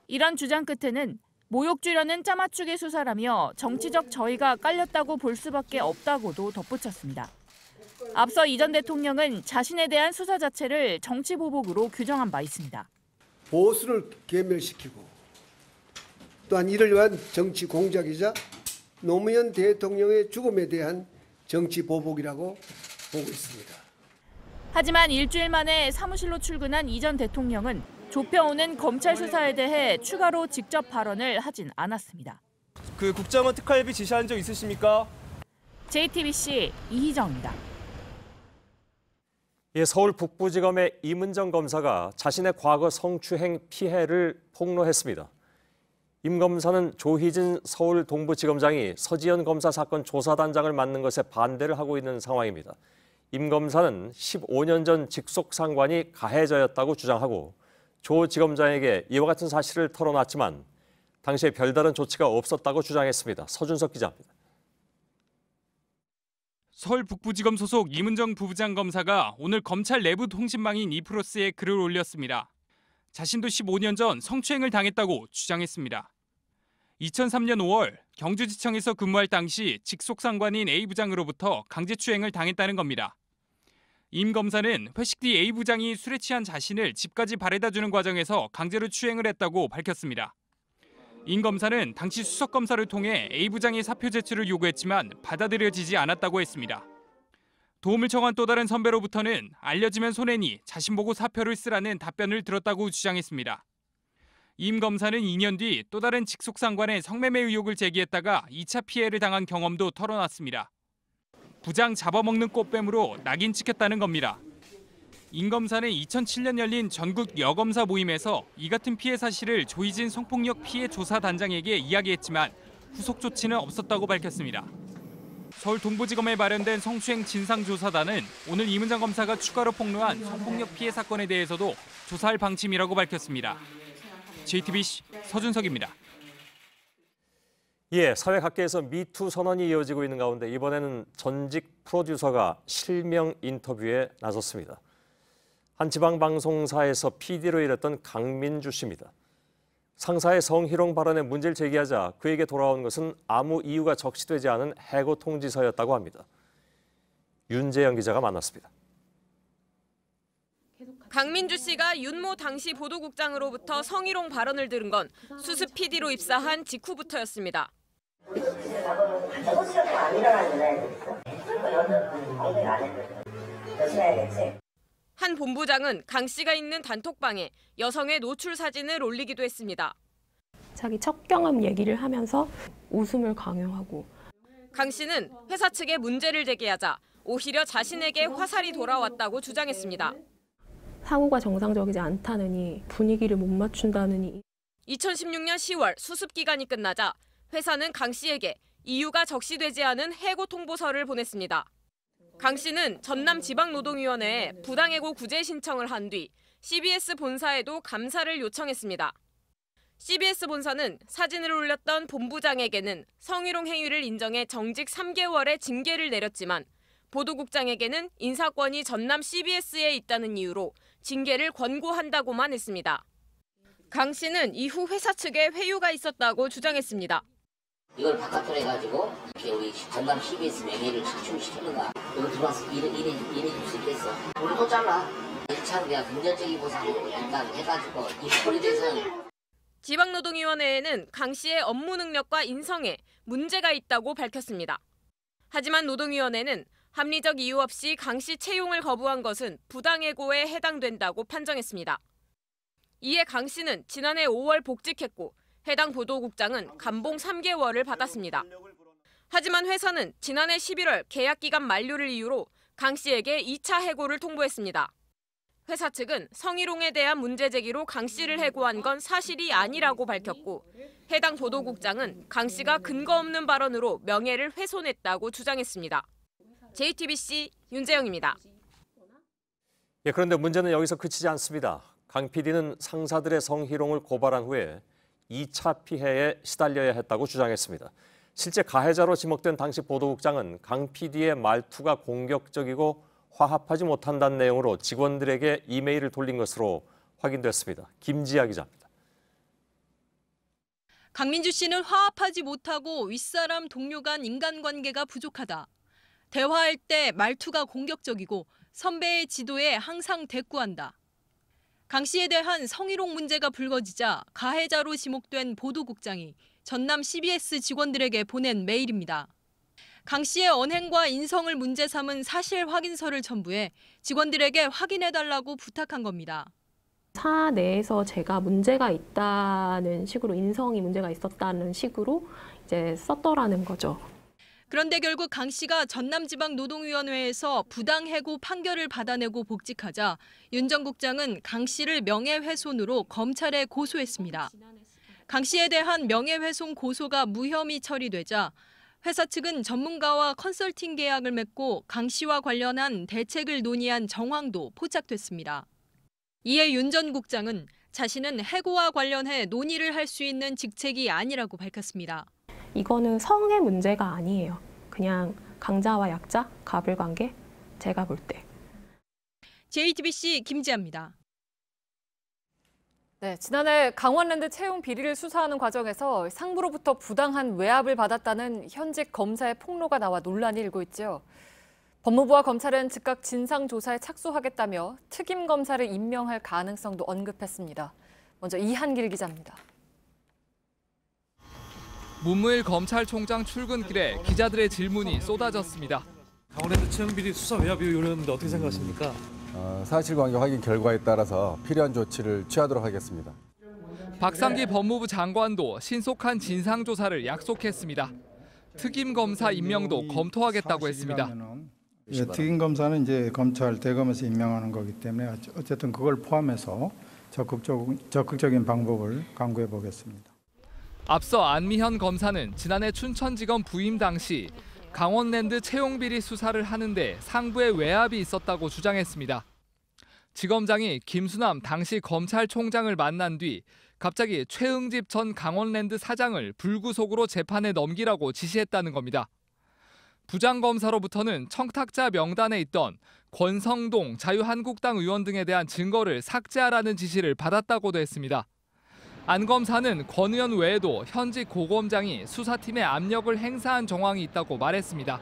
[SPEAKER 6] 이런 주장 끝에는 모욕주려는 짜맞추기 수사라며 정치적 저의가 깔렸다고 볼 수밖에 없다고도 덧붙였습니다. 앞서 이 전 대통령은 자신에 대한 수사 자체를 정치보복으로 규정한 바 있습니다.
[SPEAKER 14] 보수를 괴멸시키고 또한 이를 위한 정치 공작이자 노무현 대통령의 죽음에 대한 정치 보복이라고 보고 있습니다.
[SPEAKER 6] 하지만 일주일 만에 사무실로 출근한 이 전 대통령은 좁혀오는 검찰 수사에 대해 추가로 직접 발언을 하진 않았습니다.
[SPEAKER 15] 그 국정원 특활비 지시한 적 있으십니까?
[SPEAKER 6] JTBC 이희정입니다.
[SPEAKER 4] 예, 서울 북부지검의 임은정 검사가 자신의 과거 성추행 피해를 폭로했습니다. 임 검사는 조희진 서울 동부지검장이 서지현 검사 사건 조사단장을 맡는 것에 반대를 하고 있는 상황입니다. 임 검사는 15년 전 직속 상관이 가해자였다고 주장하고 조 지검장에게 이와 같은 사실을 털어놨지만 당시에 별다른 조치가 없었다고 주장했습니다. 서준석 기자입니다.
[SPEAKER 8] 서울 북부지검 소속 임은정 부부장 검사가 오늘 검찰 내부 통신망인 이프로스에 글을 올렸습니다. 자신도 15년 전 성추행을 당했다고 주장했습니다. 2003년 5월 경주지청에서 근무할 당시 직속 상관인 A 부장으로부터 강제추행을 당했다는 겁니다. 임 검사는 회식 뒤 A 부장이 술에 취한 자신을 집까지 바래다주는 과정에서 강제로 추행을 했다고 밝혔습니다. 임 검사는 당시 수석검사를 통해 A 부장의 사표 제출을 요구했지만 받아들여지지 않았다고 했습니다. 도움을 청한 또 다른 선배로부터는 알려지면 손해니 자신 보고 사표를 쓰라는 답변을 들었다고 주장했습니다. 임 검사는 2년 뒤 또 다른 직속 상관의 성매매 의혹을 제기했다가 2차 피해를 당한 경험도 털어놨습니다. 부장 잡아먹는 꽃뱀으로 낙인 찍혔다는 겁니다. 임 검사는 2007년 열린 전국 여검사 모임에서 이 같은 피해 사실을 조희진 성폭력 피해 조사 단장에게 이야기했지만 후속 조치는 없었다고 밝혔습니다. 서울 동부지검에 마련된 성추행 진상조사단은 오늘 이문장 검사가 추가로 폭로한 성폭력 피해 사건에 대해서도 조사할 방침이라고 밝혔습니다. JTBC 서준석입니다.
[SPEAKER 4] 예, 사회 각계에서 미투 선언이 이어지고 있는 가운데 이번에는 전직 프로듀서가 실명 인터뷰에 나섰습니다. 한 지방방송사에서 PD로 일했던 강민주 씨입니다. 상사의 성희롱 발언에 문제를 제기하자 그에게 돌아온 것은 아무 이유가 적시되지 않은 해고 통지서였다고 합니다. 윤재영 기자가 만났습니다.
[SPEAKER 2] 강민주 씨가 윤모 당시 보도국장으로부터 성희롱 발언을 들은 건 수습 PD로 입사한 직후부터였습니다. 한 본부장은 강 씨가 있는 단톡방에 여성의 노출 사진을 올리기도 했습니다.
[SPEAKER 16] 자기 첫 경험 얘기를 하면서 웃음을 강요하고.
[SPEAKER 2] 강 씨는 회사 측에 문제를 제기하자 오히려 자신에게 화살이 돌아왔다고 주장했습니다.
[SPEAKER 16] 사고가 정상적이지 않다느니, 분위기를 못 맞춘다느니.
[SPEAKER 2] 2016년 10월 수습 기간이 끝나자 회사는 강 씨에게 이유가 적시되지 않은 해고 통보서를 보냈습니다. 강 씨는 전남지방노동위원회에 부당해고 구제 신청을 한 뒤 CBS 본사에도 감사를 요청했습니다. CBS 본사는 사진을 올렸던 본부장에게는 성희롱 행위를 인정해 정직 3개월의 징계를 내렸지만 보도국장에게는 인사권이 전남 CBS에 있다는 이유로 징계를 권고한다고만 했습니다. 강 씨는 이후 회사 측에 회유가 있었다고 주장했습니다.
[SPEAKER 17] 이걸 바깥으로 해가지고 이렇게 우리 전남 CBS 명예를 침출시키는가? 이거 들어와서 일해줄 수 있겠어? 우리 또 잘라. 1차로 내가 금전적인 보상으로 일단 해가지고 이 부분에 대해서는.
[SPEAKER 2] 지방노동위원회에는 강 씨의 업무 능력과 인성에 문제가 있다고 밝혔습니다. 하지만 노동위원회는 합리적 이유 없이 강 씨 채용을 거부한 것은 부당해고에 해당된다고 판정했습니다. 이에 강 씨는 지난해 5월 복직했고 해당 보도국장은 감봉 3개월을 받았습니다. 하지만 회사는 지난해 11월 계약기간 만료를 이유로 강 씨에게 2차 해고를 통보했습니다. 회사 측은 성희롱에 대한 문제 제기로 강 씨를 해고한 건 사실이 아니라고 밝혔고 해당 보도국장은 강 씨가 근거 없는 발언으로 명예를 훼손했다고 주장했습니다. JTBC 윤재영입니다.
[SPEAKER 4] 예, 그런데 문제는 여기서 그치지 않습니다. 강 PD는 상사들의 성희롱을 고발한 후에 2차 피해에 시달려야 했다고 주장했습니다. 실제 가해자로 지목된 당시 보도국장은 강 PD의 말투가 공격적이고 화합하지 못한다는 내용으로 직원들에게 이메일을 돌린 것으로 확인됐습니다. 김지아 기자입니다.
[SPEAKER 18] 강민주 씨는 화합하지 못하고 윗사람 동료 간 인간관계가 부족하다. 대화할 때 말투가 공격적이고 선배의 지도에 항상 대꾸한다. 강 씨에 대한 성희롱 문제가 불거지자 가해자로 지목된 보도국장이 전남 CBS 직원들에게 보낸 메일입니다. 강 씨의 언행과 인성을 문제 삼은 사실 확인서를 첨부해 직원들에게 확인해달라고 부탁한 겁니다.
[SPEAKER 16] 사 내에서 제가 문제가 있다는 식으로, 인성이 문제가 있었다는 식으로 이제 썼더라는 거죠.
[SPEAKER 18] 그런데 결국 강 씨가 전남지방노동위원회에서 부당해고 판결을 받아내고 복직하자 윤 전 국장은 강 씨를 명예훼손으로 검찰에 고소했습니다. 강 씨에 대한 명예훼손 고소가 무혐의 처리되자 회사 측은 전문가와 컨설팅 계약을 맺고 강 씨와 관련한 대책을 논의한 정황도 포착됐습니다. 이에 윤 전 국장은 자신은 해고와 관련해 논의를 할 수 있는 직책이 아니라고 밝혔습니다.
[SPEAKER 16] 이거는 성의 문제가 아니에요. 그냥 강자와 약자, 가불관계, 제가 볼 때.
[SPEAKER 18] JTBC 김지아입니다.
[SPEAKER 1] 네, 지난해 강원랜드 채용 비리를 수사하는 과정에서 상부로부터 부당한 외압을 받았다는 현직 검사의 폭로가 나와 논란이 일고 있죠. 법무부와 검찰은 즉각 진상조사에 착수하겠다며 특임 검사를 임명할 가능성도 언급했습니다. 먼저 이한길 기자입니다.
[SPEAKER 19] 문무일 검찰총장 출근길에 기자들의 질문이 쏟아졌습니다.
[SPEAKER 20] 강원랜드 채용 비리 수사 외압 의혹은 어떻게 생각하십니까?
[SPEAKER 21] 사실관계 확인 결과에 따라서 필요한 조치를 취하도록 하겠습니다.
[SPEAKER 19] 박상기 법무부 장관도 신속한 진상조사를 약속했습니다. 특임 검사 임명도 검토하겠다고 했습니다.
[SPEAKER 22] 예, 특임 검사는 이제 검찰 대검에서 임명하는 거기 때문에 어쨌든 그걸 포함해서 적극적인 방법을 강구해 보겠습니다.
[SPEAKER 19] 앞서 안미현 검사는 지난해 춘천지검 부임 당시 강원랜드 채용비리 수사를 하는데 상부에 외압이 있었다고 주장했습니다. 지검장이 김수남 당시 검찰총장을 만난 뒤 갑자기 최응집 전 강원랜드 사장을 불구속으로 재판에 넘기라고 지시했다는 겁니다. 부장검사로부터는 청탁자 명단에 있던 권성동 자유한국당 의원 등에 대한 증거를 삭제하라는 지시를 받았다고도 했습니다. 안 검사는 권 의원 외에도 현직 고검장이 수사팀에 압력을 행사한 정황이 있다고 말했습니다.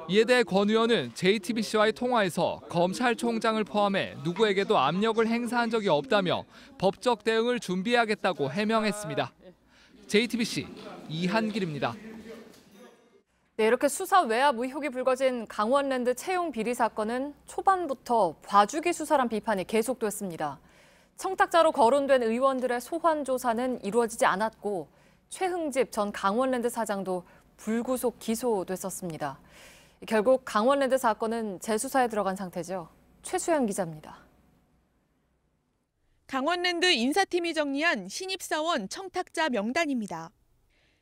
[SPEAKER 19] 이에 대해 권 의원은 JTBC와의 통화에서 검찰총장을 포함해 누구에게도 압력을 행사한 적이 없다며 법적 대응을 준비하겠다고 해명했습니다. JTBC 이한길입니다.
[SPEAKER 1] 네, 이렇게 수사 외압 의혹이 불거진 강원랜드 채용 비리 사건은 초반부터 봐주기 수사란 비판이 계속됐습니다. 청탁자로 거론된 의원들의 소환 조사는 이루어지지 않았고 최흥집 전 강원랜드 사장도 불구속 기소됐었습니다. 결국 강원랜드 사건은 재수사에 들어간 상태죠. 최수연 기자입니다.
[SPEAKER 12] 강원랜드 인사팀이 정리한 신입사원 청탁자 명단입니다.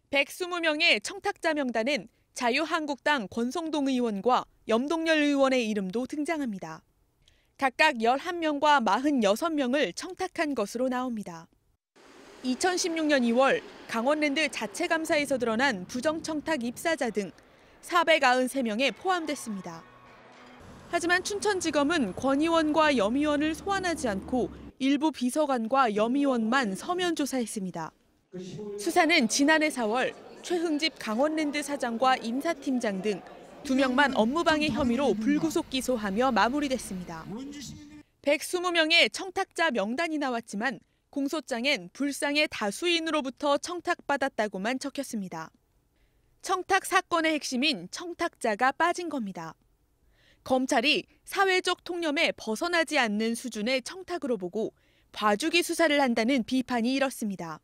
[SPEAKER 12] 120명의 청탁자 명단엔 자유한국당 권성동 의원과 염동열 의원의 이름도 등장합니다. 각각 11명과 46명을 청탁한 것으로 나옵니다. 2016년 2월 강원랜드 자체 감사에서 드러난 부정청탁 입사자 등 493명에 포함됐습니다. 하지만 춘천지검은 권 의원과 염 의원을 소환하지 않고 일부 비서관과 염 의원만 서면 조사했습니다. 수사는 지난해 4월 최흥집 강원랜드 사장과 인사팀장 등 2명만 업무방해 혐의로 불구속 기소하며 마무리됐습니다. 120명의 청탁자 명단이 나왔지만 공소장엔 불상의 다수인으로부터 청탁받았다고만 적혔습니다. 청탁 사건의 핵심인 청탁자가 빠진 겁니다. 검찰이 사회적 통념에 벗어나지 않는 수준의 청탁으로 보고 봐주기 수사를 한다는 비판이 일었습니다.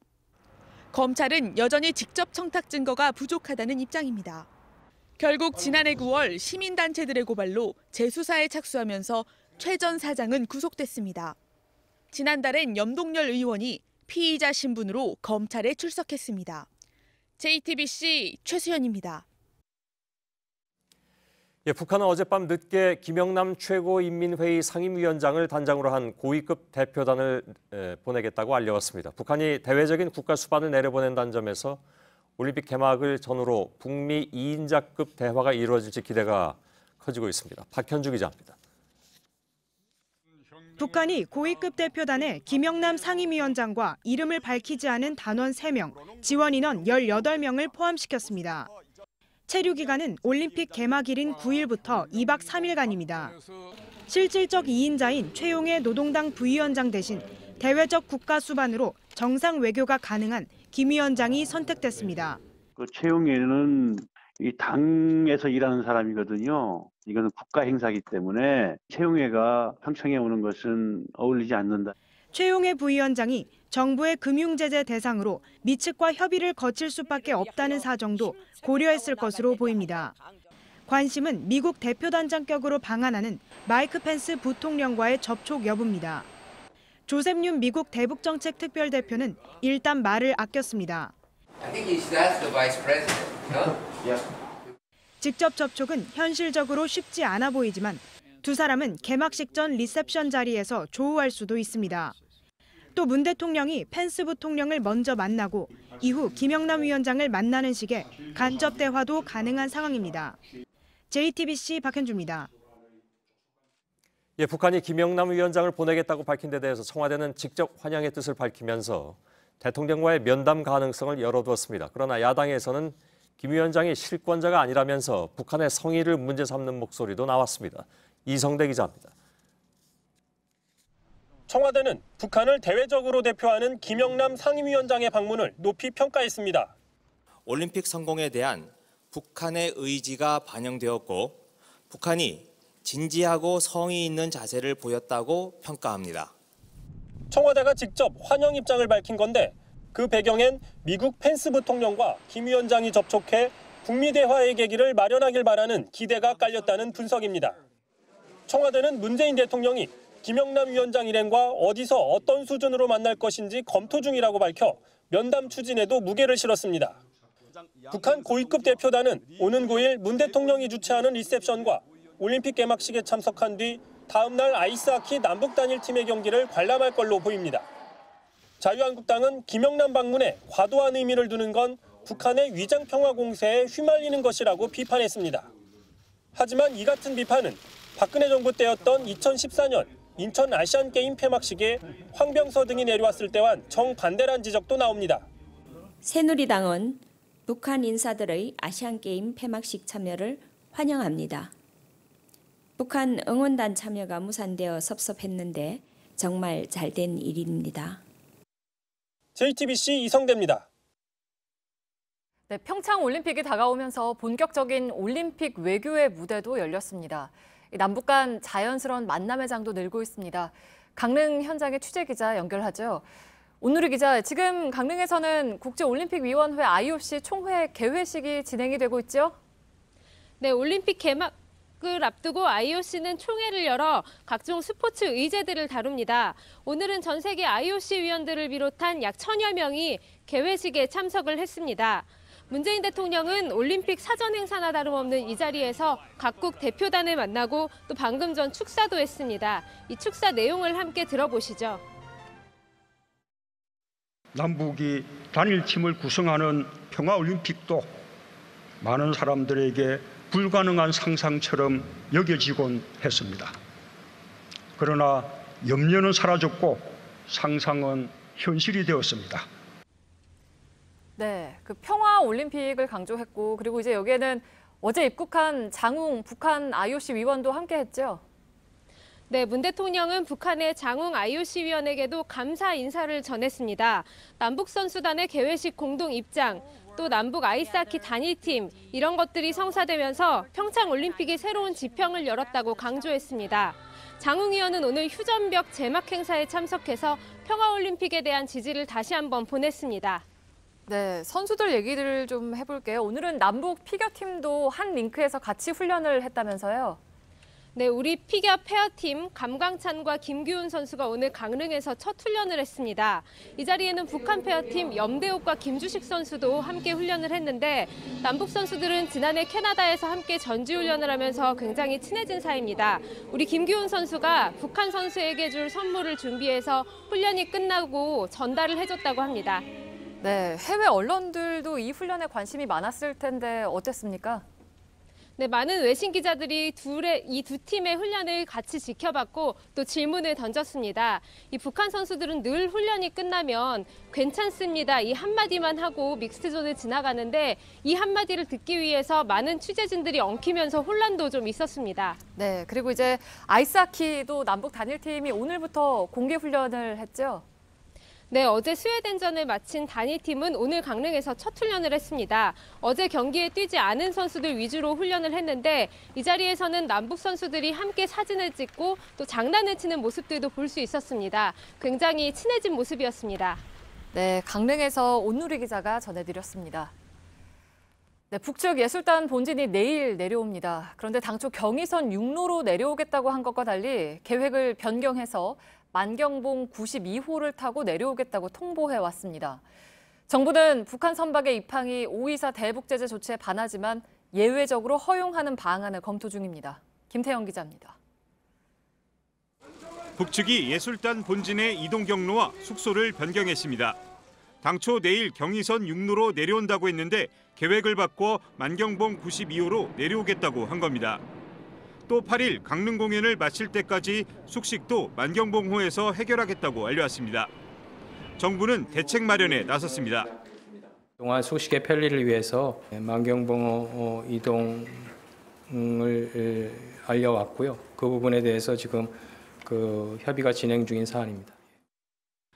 [SPEAKER 12] 검찰은 여전히 직접 청탁 증거가 부족하다는 입장입니다. 결국 지난해 9월 시민단체들의 고발로 재수사에 착수하면서 최 전 사장은 구속됐습니다. 지난달엔 염동열 의원이 피의자 신분으로 검찰에 출석했습니다. JTBC 최수연입니다.
[SPEAKER 4] 북한은 어젯밤 늦게 김영남 최고인민회의 상임위원장을 단장으로 한 고위급 대표단을 보내겠다고 알려왔습니다. 북한이 대외적인 국가 수반을 내려보낸다는 점에서 올림픽 개막을 전후로 북미 2인자급 대화가 이루어질지 기대가 커지고 있습니다. 박현주 기자입니다.
[SPEAKER 3] 북한이 고위급 대표단에 김영남 상임위원장과 이름을 밝히지 않은 단원 3명, 지원 인원 18명을 포함시켰습니다. 체류 기간은 올림픽 개막일인 9일부터 2박 3일간입니다. 실질적 2인자인 최용해 노동당 부위원장 대신 대외적 국가 수반으로 정상 외교가 가능한 김 위원장이 선택됐습니다.
[SPEAKER 5] 최용해는 이 당에서 일하는 사람이거든요. 이거는 국가 행사이기 때문에 최용해가 평창에 오는 것은 어울리지 않는다.
[SPEAKER 3] 최용해 부위원장이 정부의 금융제재 대상으로 미 측과 협의를 거칠 수밖에 없다는 사정도 고려했을 것으로 보입니다. 관심은 미국 대표단장격으로 방한하는 마이크 펜스 부통령과의 접촉 여부입니다. 조셉 윤 미국 대북정책 특별대표는 일단 말을 아꼈습니다. 직접 접촉은 현실적으로 쉽지 않아 보이지만 두 사람은 개막식 전 리셉션 자리에서 조우할 수도 있습니다. 또 문 대통령이 펜스 부통령을 먼저 만나고 이후 김영남 위원장을 만나는 식의 간접 대화도 가능한 상황입니다. JTBC 박현주입니다.
[SPEAKER 4] 북한이 김영남 위원장을 보내겠다고 밝힌 데 대해서 청와대는 직접 환영의 뜻을 밝히면서 대통령과의 면담 가능성을 열어두었습니다. 그러나 야당에서는 김 위원장이 실권자가 아니라면서 북한의 성의를 문제 삼는 목소리도 나왔습니다. 이성대 기자입니다.
[SPEAKER 23] 청와대는 북한을 대외적으로 대표하는 김영남 상임위원장의 방문을 높이 평가했습니다.
[SPEAKER 24] 올림픽 성공에 대한 북한의 의지가 반영되었고 북한이 진지하고 성의 있는 자세를 보였다고 평가합니다.
[SPEAKER 23] 청와대가 직접 환영 입장을 밝힌 건데 그 배경엔 미국 펜스 부통령과 김 위원장이 접촉해 북미 대화의 계기를 마련하길 바라는 기대가 깔렸다는 분석입니다. 청와대는 문재인 대통령이 김영남 위원장 일행과 어디서 어떤 수준으로 만날 것인지 검토 중이라고 밝혀 면담 추진에도 무게를 실었습니다. 북한 고위급 대표단은 오는 9일 문 대통령이 주최하는 리셉션과 올림픽 개막식에 참석한 뒤 다음 날 아이스하키 남북 단일팀의 경기를 관람할 걸로 보입니다. 자유한국당은 김영남 방문에 과도한 의미를 두는 건 북한의 위장평화 공세에 휘말리는 것이라고 비판했습니다. 하지만 이 같은 비판은 박근혜 정부 때였던 2014년 인천 아시안게임 폐막식에 황병서 등이 내려왔을 때와는 정반대란 지적도 나옵니다.
[SPEAKER 7] 새누리당은 북한 인사들의 아시안게임 폐막식 참여를 환영합니다. 북한 응원단 참여가 무산되어 섭섭했는데 정말 잘된 일입니다.
[SPEAKER 23] JTBC 이성대입니다.
[SPEAKER 1] 네, 평창 올림픽이 다가오면서 본격적인 올림픽 외교의 무대도 열렸습니다. 남북 간 자연스러운 만남의 장도 늘고 있습니다. 강릉 현장의 취재기자 연결하죠. 온누리 기자, 지금 강릉에서는 국제올림픽위원회 IOC 총회 개회식이 진행이 되고 있죠?
[SPEAKER 9] 네, 올림픽 개막을 앞두고 IOC는 총회를 열어 각종 스포츠 의제들을 다룹니다. 오늘은 전 세계 IOC 위원들을 비롯한 약 1000여 명이 개회식에 참석을 했습니다. 문재인 대통령은 올림픽 사전 행사나 다름없는 이 자리에서 각국 대표단을 만나고 또 방금 전 축사도 했습니다. 이 축사 내용을 함께 들어보시죠.
[SPEAKER 10] 남북이 단일팀을 구성하는 평화올림픽도 많은 사람들에게 불가능한 상상처럼 여겨지곤 했습니다. 그러나 염려는 사라졌고 상상은 현실이 되었습니다.
[SPEAKER 1] 네, 그 평화 올림픽을 강조했고, 그리고 이제 여기에는 어제 입국한 장웅 북한 IOC 위원도 함께했죠.
[SPEAKER 9] 네, 문 대통령은 북한의 장웅 IOC 위원에게도 감사 인사를 전했습니다. 남북 선수단의 개회식 공동 입장, 또 남북 아이스하키 단일팀 이런 것들이 성사되면서 평창 올림픽이 새로운 지평을 열었다고 강조했습니다. 장웅 위원은 오늘 휴전벽 제막 행사에 참석해서 평화 올림픽에 대한 지지를 다시 한번 보냈습니다.
[SPEAKER 1] 네, 선수들 얘기를 좀 해볼게요. 오늘은 남북 피겨팀도 한 링크에서 같이 훈련을 했다면서요?
[SPEAKER 9] 네, 우리 피겨 페어팀 감광찬과 김규훈 선수가 오늘 강릉에서 첫 훈련을 했습니다. 이 자리에는 북한 페어팀 염대옥과 김주식 선수도 함께 훈련을 했는데 남북 선수들은 지난해 캐나다에서 함께 전지훈련을 하면서 굉장히 친해진 사이입니다. 우리 김규훈 선수가 북한 선수에게 줄 선물을 준비해서 훈련이 끝나고 전달을 해줬다고 합니다.
[SPEAKER 1] 네, 해외 언론들도 이 훈련에 관심이 많았을 텐데 어땠습니까?
[SPEAKER 9] 네, 많은 외신 기자들이 이 두 팀의 훈련을 같이 지켜봤고 또 질문을 던졌습니다. 이 북한 선수들은 늘 훈련이 끝나면 괜찮습니다. 이 한마디만 하고 믹스존을 지나가는데 이 한마디를 듣기 위해서 많은 취재진들이 엉키면서 혼란도 좀 있었습니다.
[SPEAKER 1] 네, 그리고 이제 아이스하키도 남북 단일팀이 오늘부터 공개 훈련을 했죠?
[SPEAKER 9] 네, 어제 스웨덴전을 마친 단일팀은 오늘 강릉에서 첫 훈련을 했습니다. 어제 경기에 뛰지 않은 선수들 위주로 훈련을 했는데 이 자리에서는 남북 선수들이 함께 사진을 찍고 또 장난을 치는 모습들도 볼 수 있었습니다. 굉장히 친해진 모습이었습니다.
[SPEAKER 1] 네, 강릉에서 온누리 기자가 전해드렸습니다. 네, 북측 예술단 본진이 내일 내려옵니다. 그런데 당초 경의선 6로로 내려오겠다고 한 것과 달리 계획을 변경해서 만경봉 92호를 타고 내려오겠다고 통보해 왔습니다. 정부는 북한 선박의 입항이 5.24 대북제재 조치에 반하지만 예외적으로 허용하는 방안을 검토 중입니다. 김태영 기자입니다.
[SPEAKER 11] 북측이 예술단 본진의 이동 경로와 숙소를 변경했습니다. 당초 내일 경의선 6로로 내려온다고 했는데 계획을 바꿔 만경봉 92호로 내려오겠다고 한 겁니다. 또 8일 강릉 공연을 마칠 때까지 숙식도 만경봉호에서 해결하겠다고 알려왔습니다. 정부는 대책 마련에 나섰습니다.
[SPEAKER 25] 동안 숙식의 편리를 위해서 만경봉호 이동을 알려왔고요. 그 부분에 대해서 지금 협의가 진행 중인 사안입니다.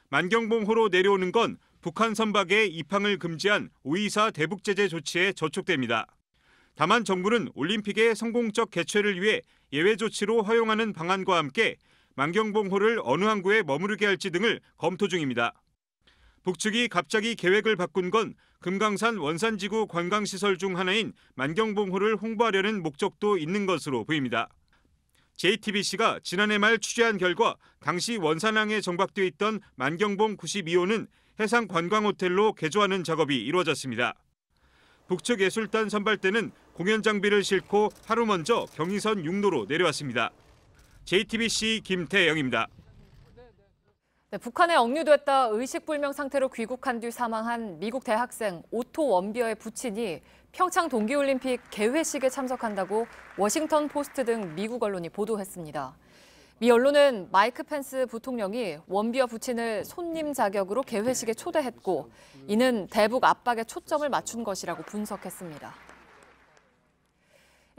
[SPEAKER 11] 만경봉호로 내려오는 건 북한 선박의 입항을 금지한 5.24 대북제재 조치에 저촉됩니다. 다만 정부는 올림픽의 성공적 개최를 위해 예외 조치로 허용하는 방안과 함께 만경봉호를 어느 항구에 머무르게 할지 등을 검토 중입니다. 북측이 갑자기 계획을 바꾼 건 금강산 원산지구 관광시설 중 하나인 만경봉호를 홍보하려는 목적도 있는 것으로 보입니다. JTBC가 지난해 말 취재한 결과 당시 원산항에 정박돼 있던 만경봉 92호는 해상 관광호텔로 개조하는 작업이 이루어졌습니다. 북측 예술단 선발대는 공연 장비를 싣고 하루 먼저 경의선 6로로 내려왔습니다. JTBC 김태영입니다.
[SPEAKER 1] 네, 북한에 억류됐다 의식불명 상태로 귀국한 뒤 사망한 미국 대학생 오토 원비어의 부친이 평창 동계올림픽 개회식에 참석한다고 워싱턴 포스트 등 미국 언론이 보도했습니다. 미 언론은 마이크 펜스 부통령이 원비어 부친을 손님 자격으로 개회식에 초대했고 이는 대북 압박에 초점을 맞춘 것이라고 분석했습니다.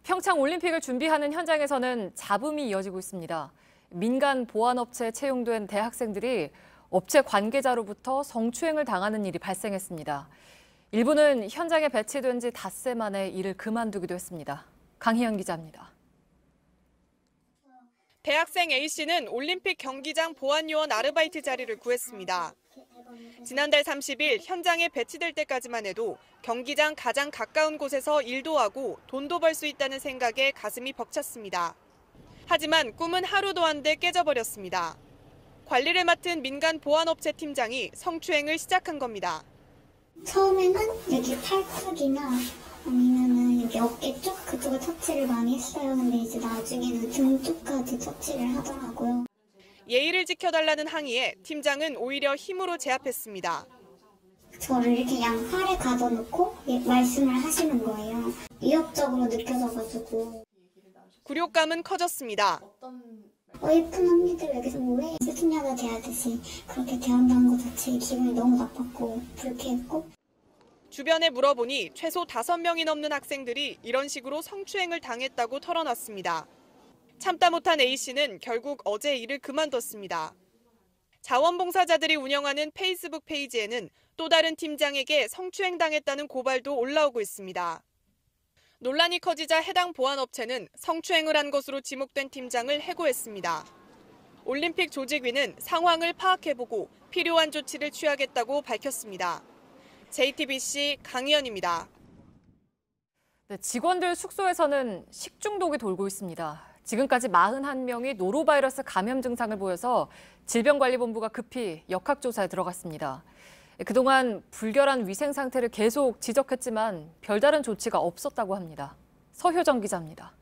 [SPEAKER 1] 평창 올림픽을 준비하는 현장에서는 잡음이 이어지고 있습니다. 민간 보안업체에 채용된 대학생들이 업체 관계자로부터 성추행을 당하는 일이 발생했습니다. 일부는 현장에 배치된 지 닷새 만에 일을 그만두기도 했습니다. 강희연 기자입니다.
[SPEAKER 12] 대학생 A씨는 올림픽 경기장 보안요원 아르바이트 자리를 구했습니다. 지난달 30일 현장에 배치될 때까지만 해도 경기장 가장 가까운 곳에서 일도 하고 돈도 벌 수 있다는 생각에 가슴이 벅찼습니다. 하지만 꿈은 하루도 안 돼 깨져버렸습니다. 관리를 맡은 민간 보안업체 팀장이 성추행을 시작한 겁니다.
[SPEAKER 6] 처음에는 여기 팔뚝이나 아니면은 여기 어깨 쪽 그쪽을 터치를 많이 했어요. 근데 이제 나중에는 등 쪽까지 터치를 하더라고요.
[SPEAKER 12] 예의를 지켜달라는 항의에 팀장은 오히려 힘으로 제압했습니다.
[SPEAKER 6] 저를 이렇게 양팔에 가둬놓고 말씀을 하시는 거예요. 위협적으로 느껴져가지고.
[SPEAKER 12] 굴욕감은 커졌습니다.
[SPEAKER 6] 예쁜 언니들 여기서 뭐해? 슬픈 여자 대하듯이 그렇게 대한다는 것 자체에 기분이 너무 나빴고 불쾌했고.
[SPEAKER 12] 주변에 물어보니 최소 5명이 넘는 학생들이 이런 식으로 성추행을 당했다고 털어놨습니다. 참다 못한 A씨는 결국 어제 일을 그만뒀습니다. 자원봉사자들이 운영하는 페이스북 페이지에는 또 다른 팀장에게 성추행당했다는 고발도 올라오고 있습니다. 논란이 커지자 해당 보안업체는 성추행을 한 것으로 지목된 팀장을 해고했습니다. 올림픽 조직위는 상황을 파악해보고 필요한 조치를 취하겠다고 밝혔습니다. JTBC 강희연입니다.
[SPEAKER 1] 네, 직원들 숙소에서는 식중독이 돌고 있습니다. 지금까지 41명이 노로바이러스 감염 증상을 보여서 질병관리본부가 급히 역학조사에 들어갔습니다. 그동안 불결한 위생 상태를 계속 지적했지만 별다른 조치가 없었다고 합니다. 서효정 기자입니다.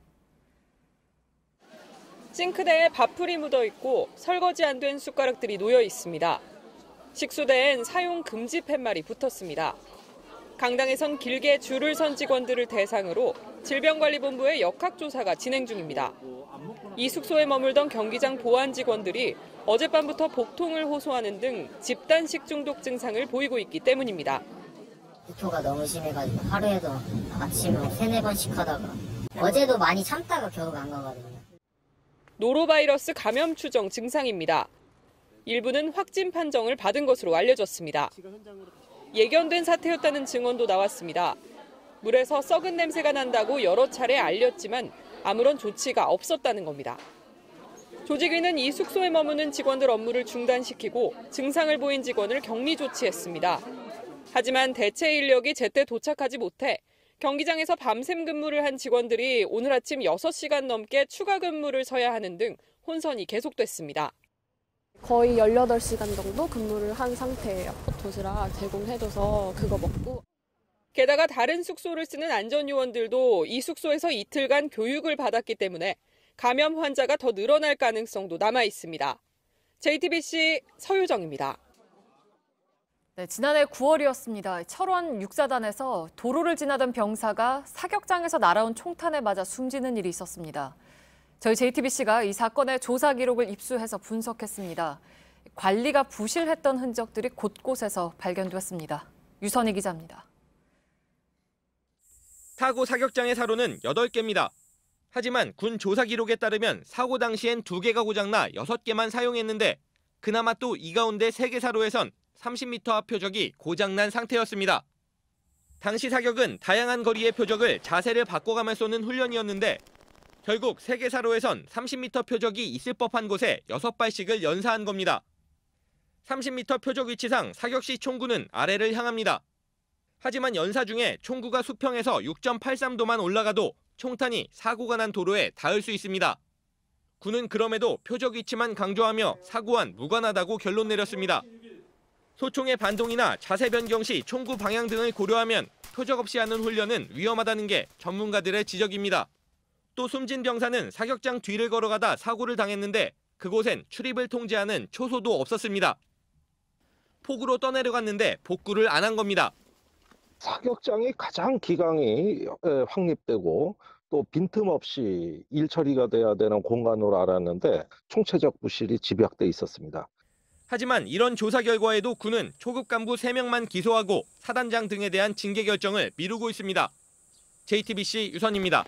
[SPEAKER 2] 싱크대에 밥풀이 묻어 있고 설거지 안 된 숟가락들이 놓여 있습니다. 식수대엔 사용 금지 팻말이 붙었습니다. 강당에선 길게 줄을 선 직원들을 대상으로 질병관리본부의 역학조사가 진행 중입니다. 이 숙소에 머물던 경기장 보안 직원들이 어젯밤부터 복통을 호소하는 등 집단 식중독 증상을 보이고 있기 때문입니다.
[SPEAKER 17] 구토가 너무 심해가지고 하루에도 아침에 3-4번씩 하다가 어제도 많이 참다가 겨우 간 거거든요.
[SPEAKER 2] 노로바이러스 감염 추정 증상입니다. 일부는 확진 판정을 받은 것으로 알려졌습니다. 예견된 사태였다는 증언도 나왔습니다. 물에서 썩은 냄새가 난다고 여러 차례 알렸지만 아무런 조치가 없었다는 겁니다. 조직위는 이 숙소에 머무는 직원들 업무를 중단시키고 증상을 보인 직원을 격리 조치했습니다. 하지만 대체 인력이 제때 도착하지 못해 경기장에서 밤샘 근무를 한 직원들이 오늘 아침 6시간 넘게 추가 근무를 서야 하는 등 혼선이 계속됐습니다.
[SPEAKER 8] 거의 18시간 정도 근무를 한 상태예요. 도시락 제공해줘서 그거 먹고.
[SPEAKER 2] 게다가 다른 숙소를 쓰는 안전요원들도 이 숙소에서 이틀간 교육을 받았기 때문에 감염 환자가 더 늘어날 가능성도 남아 있습니다. JTBC 서유정입니다.
[SPEAKER 1] 네, 지난해 9월이었습니다. 철원 육사단에서 도로를 지나던 병사가 사격장에서 날아온 총탄에 맞아 숨지는 일이 있었습니다. 저희 JTBC가 이 사건의 조사 기록을 입수해서 분석했습니다. 관리가 부실했던 흔적들이 곳곳에서 발견됐습니다. 유선희 기자입니다.
[SPEAKER 13] 사고 사격장의 사로는 8개입니다. 하지만 군 조사 기록에 따르면 사고 당시엔 2개가 고장나 6개만 사용했는데 그나마 또 이 가운데 3개 사로에선 30m 앞 표적이 고장난 상태였습니다. 당시 사격은 다양한 거리의 표적을 자세를 바꿔가며 쏘는 훈련이었는데 결국 3개 사로에선 30m 표적이 있을 법한 곳에 6발씩을 연사한 겁니다. 30m 표적 위치상 사격 시 총구는 아래를 향합니다. 하지만 연사 중에 총구가 수평에서 6.83도만 올라가도 총탄이 사고가 난 도로에 닿을 수 있습니다. 군은 그럼에도 표적 위치만 강조하며 사고와는 무관하다고 결론 내렸습니다. 소총의 반동이나 자세 변경 시 총구 방향 등을 고려하면 표적 없이 하는 훈련은 위험하다는 게 전문가들의 지적입니다. 또 숨진 병사는 사격장 뒤를 걸어가다 사고를 당했는데 그곳엔 출입을 통제하는 초소도 없었습니다. 폭우로 떠내려갔는데 복구를 안 한 겁니다.
[SPEAKER 14] 사격장이 가장 기강이 확립되고 또 빈틈없이 일 처리가 돼야 되는 공간으로 알았는데 총체적 부실이 집약돼 있었습니다.
[SPEAKER 13] 하지만 이런 조사 결과에도 군은 초급 간부 3명만 기소하고 사단장 등에 대한 징계 결정을 미루고 있습니다. JTBC 유선입니다.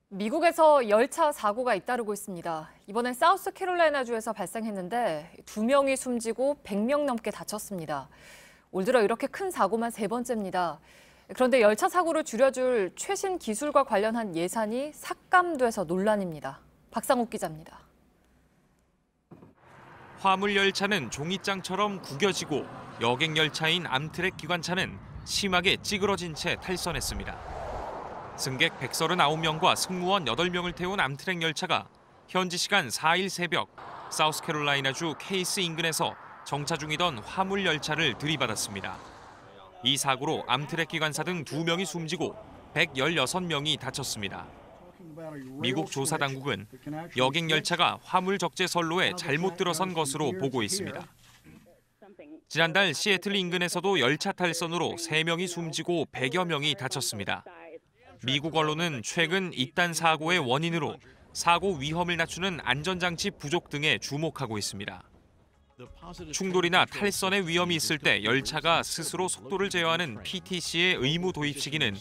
[SPEAKER 1] 미국에서 열차 사고가 잇따르고 있습니다. 이번엔 사우스캐롤라이나주에서 발생했는데 2명이 숨지고 100명 넘게 다쳤습니다. 올 들어 이렇게 큰 사고만 3번째입니다. 그런데 열차 사고를 줄여줄 최신 기술과 관련한 예산이 삭감돼서 논란입니다. 박상욱 기자입니다.
[SPEAKER 15] 화물 열차는 종이장처럼 구겨지고 여객 열차인 암트랙 기관차는 심하게 찌그러진 채 탈선했습니다. 승객 139명과 승무원 8명을 태운 암트랙 열차가 현지 시간 4일 새벽 사우스캐롤라이나주 케이스 인근에서 정차 중이던 화물 열차를 들이받았습니다. 이 사고로 암트랙 기관사 등 2명이 숨지고 116명이 다쳤습니다. 미국 조사 당국은 여객 열차가 화물 적재 선로에 잘못 들어선 것으로 보고 있습니다. 지난달 시애틀 인근에서도 열차 탈선으로 3명이 숨지고 100여 명이 다쳤습니다. 미국 언론은 최근 이딴 사고의 원인으로 사고 위험을 낮추는 안전장치 부족 등에 주목하고 있습니다. 충돌이나 탈선의 위험이 있을 때 열차가 스스로 속도를 제어하는 PTC의 의무 도입 시기는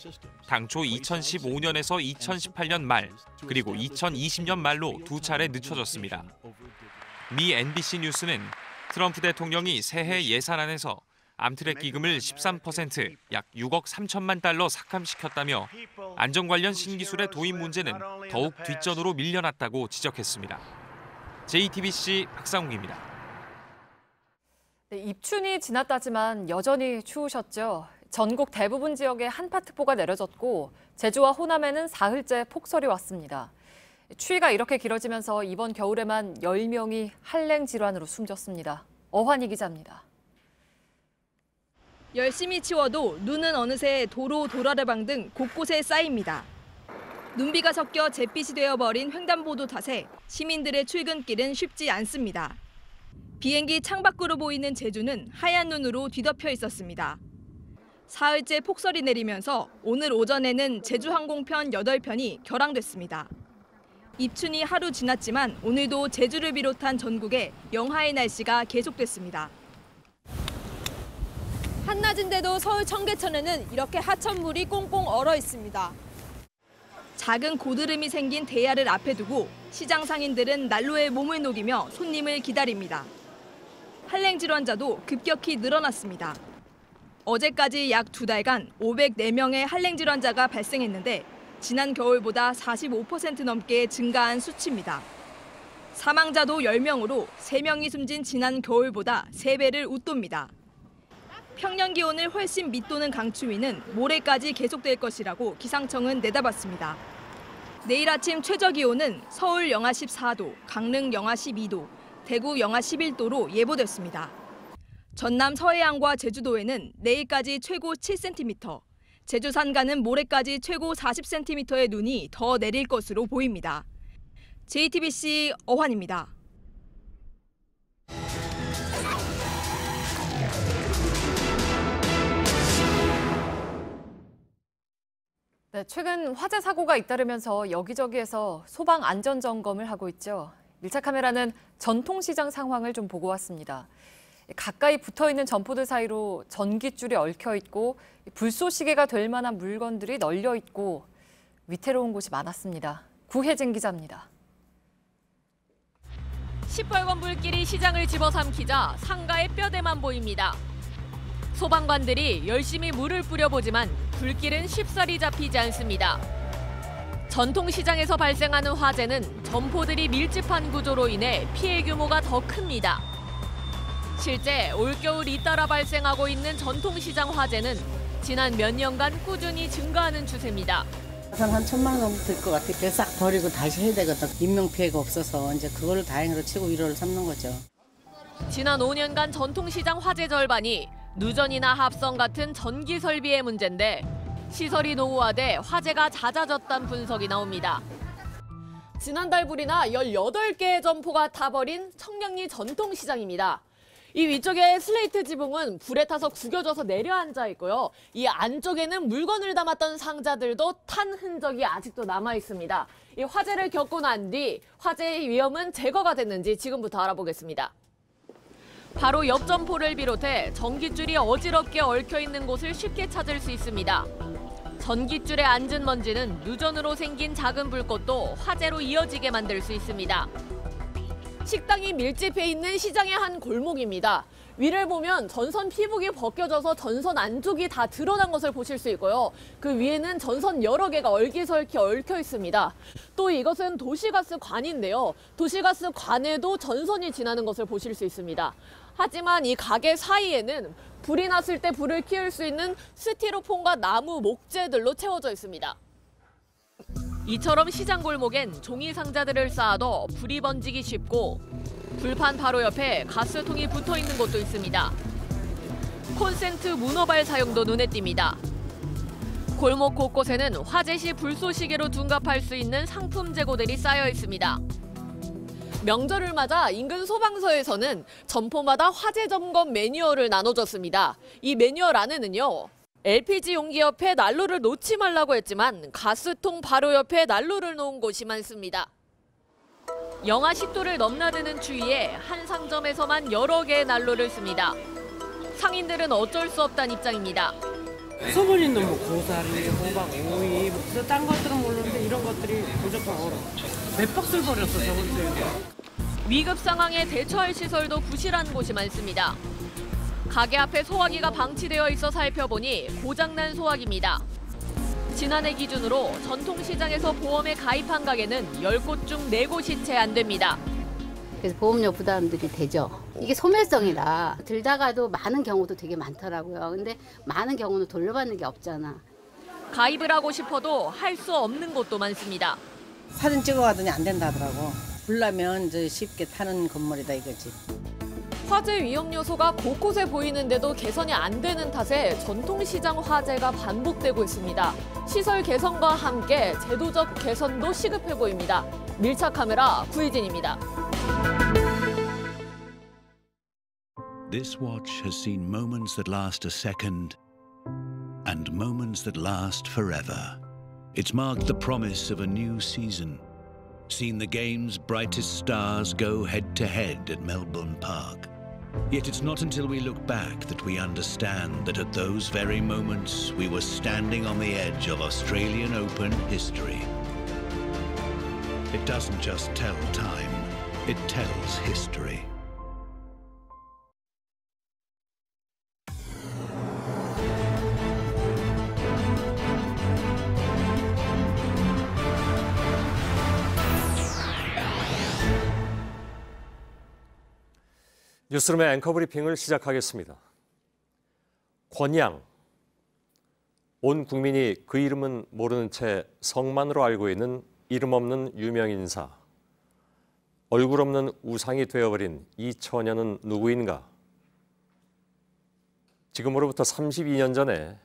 [SPEAKER 15] 당초 2015년에서 2018년 말 그리고 2020년 말로 2차례 늦춰졌습니다. 미 NBC 뉴스는 트럼프 대통령이 새해 예산안에서 암트랙 기금을 13%, 약 6억 3천만 달러 삭감시켰다며 안전 관련 신기술의 도입 문제는 더욱 뒷전으로 밀려났다고 지적했습니다. JTBC 박상욱입니다.
[SPEAKER 1] 네, 입춘이 지났다지만 여전히 추우셨죠. 전국 대부분 지역에 한파특보가 내려졌고 제주와 호남에는 사흘째 폭설이 왔습니다. 추위가 이렇게 길어지면서 이번 겨울에만 10명이 한랭 질환으로 숨졌습니다. 어환희 기자입니다.
[SPEAKER 16] 열심히 치워도 눈은 어느새 도로, 도라르방 등 곳곳에 쌓입니다. 눈비가 섞여 잿빛이 되어버린 횡단보도 탓에 시민들의 출근길은 쉽지 않습니다. 비행기 창밖으로 보이는 제주는 하얀 눈으로 뒤덮여 있었습니다. 사흘째 폭설이 내리면서 오늘 오전에는 제주 항공편 8편이 결항됐습니다. 입춘이 하루 지났지만 오늘도 제주를 비롯한 전국에 영하의 날씨가 계속됐습니다.
[SPEAKER 9] 한낮인데도 서울 청계천에는 이렇게 하천물이 꽁꽁 얼어 있습니다.
[SPEAKER 16] 작은 고드름이 생긴 대야를 앞에 두고 시장 상인들은 난로에 몸을 녹이며 손님을 기다립니다. 한랭 질환자도 급격히 늘어났습니다. 어제까지 약 2달간 504명의 한랭 질환자가 발생했는데 지난 겨울보다 45% 넘게 증가한 수치입니다. 사망자도 10명으로 3명이 숨진 지난 겨울보다 3배를 웃돕니다. 평년 기온을 훨씬 밑도는 강추위는 모레까지 계속될 것이라고 기상청은 내다봤습니다. 내일 아침 최저 기온은 서울 영하 14도, 강릉 영하 12도, 대구 영하 11도로 예보됐습니다. 전남 서해안과 제주도에는 내일까지 최고 7cm, 제주 산간은 모레까지 최고 40cm의 눈이 더 내릴 것으로 보입니다. JTBC 어환입니다.
[SPEAKER 1] 네, 최근 화재 사고가 잇따르면서 여기저기에서 소방 안전 점검을 하고 있죠. 밀착 카메라는 전통시장 상황을 좀 보고 왔습니다. 가까이 붙어있는 점포들 사이로 전깃줄이 얽혀 있고 불쏘시개가 될 만한 물건들이 널려 있고 위태로운 곳이 많았습니다. 구혜진 기자입니다.
[SPEAKER 2] 시뻘건 불길이 시장을 집어삼키자 상가의 뼈대만 보입니다. 소방관들이 열심히 물을 뿌려보지만 불길은 쉽사리 잡히지 않습니다. 전통시장에서 발생하는 화재는 점포들이 밀집한 구조로 인해 피해 규모가 더 큽니다. 실제 올겨울 잇따라 발생하고 있는 전통시장 화재는 지난 몇 년간 꾸준히 증가하는 추세입니다.
[SPEAKER 18] 한 1,000만 원 들 것 같아요. 싹 버리고 다시 해야 되거든. 인명피해가 없어서 이제 그걸 다행으로 치고 위로를 삼는 거죠.
[SPEAKER 2] 지난 5년간 전통시장 화재 절반이 누전이나 합성 같은 전기 설비의 문제인데 시설이 노후화돼 화재가 잦아졌다는 분석이 나옵니다.
[SPEAKER 1] 지난달 불이나 18개의 점포가 타버린 청량리 전통시장입니다. 이 위쪽에 슬레이트 지붕은 불에 타서 구겨져서 내려앉아 있고요. 이 안쪽에는 물건을 담았던 상자들도 탄 흔적이 아직도 남아 있습니다. 이 화재를 겪고 난 뒤 화재의 위험은 제거가 됐는지 지금부터 알아보겠습니다.
[SPEAKER 2] 바로 옆 점포를 비롯해 전깃줄이 어지럽게 얽혀 있는 곳을 쉽게 찾을 수 있습니다. 전깃줄에 앉은 먼지는 누전으로 생긴 작은 불꽃도 화재로 이어지게 만들 수 있습니다.
[SPEAKER 1] 식당이 밀집해 있는 시장의 한 골목입니다. 위를 보면 전선 피복이 벗겨져서 전선 안쪽이 다 드러난 것을 보실 수 있고요. 그 위에는 전선 여러 개가 얼기설키 얽혀 있습니다. 또 이것은 도시가스 관인데요. 도시가스 관에도 전선이 지나는 것을 보실 수 있습니다. 하지만 이 가게 사이에는 불이 났을 때 불을 키울 수 있는 스티로폼과 나무 목재들로 채워져 있습니다.
[SPEAKER 2] 이처럼 시장 골목엔 종이 상자들을 쌓아둬 불이 번지기 쉽고 불판 바로 옆에 가스통이 붙어 있는 곳도 있습니다. 콘센트 문어발 사용도 눈에 띕니다. 골목 곳곳에는 화재 시 불쏘시개로 둔갑할 수 있는 상품 재고들이 쌓여 있습니다.
[SPEAKER 1] 명절을 맞아 인근 소방서에서는 점포마다 화재 점검 매뉴얼을 나눠줬습니다. 이 매뉴얼 안에는요. LPG 용기 옆에 난로를 놓지 말라고 했지만 가스통 바로 옆에 난로를 놓은 곳이 많습니다.
[SPEAKER 2] 영하 10도를 넘나드는 추위에 한 상점에서만 여러 개의 난로를 씁니다. 상인들은 어쩔 수 없다는 입장입니다.
[SPEAKER 19] 소문있는 고사리, 호박, 오이, 딴 것들은 모르는데 이런 것들이 무조건 얼어. 몇 박스를 버렸어, 저번 주에.
[SPEAKER 2] 위급 상황에 대처할 시설도 부실한 곳이 많습니다. 가게 앞에 소화기가 방치되어 있어 살펴보니 고장난 소화기입니다. 지난해 기준으로 전통시장에서 보험에 가입한 가게는 10곳 중 4곳이 채 안 됩니다.
[SPEAKER 20] 그래서 보험료 부담들이 되죠. 이게 소멸성이라 들다가도 많은 경우도 되게 많더라고요. 근데 많은 경우는 돌려받는 게 없잖아.
[SPEAKER 2] 가입을 하고 싶어도 할 수 없는 곳도 많습니다.
[SPEAKER 18] 사진 찍어가더니 안 된다 하더라고. 불나면 이제 쉽게 타는 건물이다 이거지.
[SPEAKER 1] 화재 위험 요소가 곳곳에 보이는데도 개선이 안 되는 탓에 전통시장 화재가 반복되고 있습니다. 시설 개선과 함께 제도적 개선도 시급해 보입니다. 밀착 카메라 구희진입니다.
[SPEAKER 21] This watch has seen moments that last a second and moments that last forever. It's marked the promise of a new season, seen the game's brightest stars go head-to-head at Melbourne Park. Yet it's not until we look back that we understand that at those very moments we were standing on the edge of Australian Open history. It doesn't just tell time, it tells history.
[SPEAKER 4] 뉴스룸의 앵커 브리핑을 시작하겠습니다. 권양. 온 국민이 그 이름은 모르는 채 성만으로 알고 있는 이름 없는 유명 인사. 얼굴 없는 우상이 되어버린 이 처녀는 누구인가? 지금으로부터 32년 전에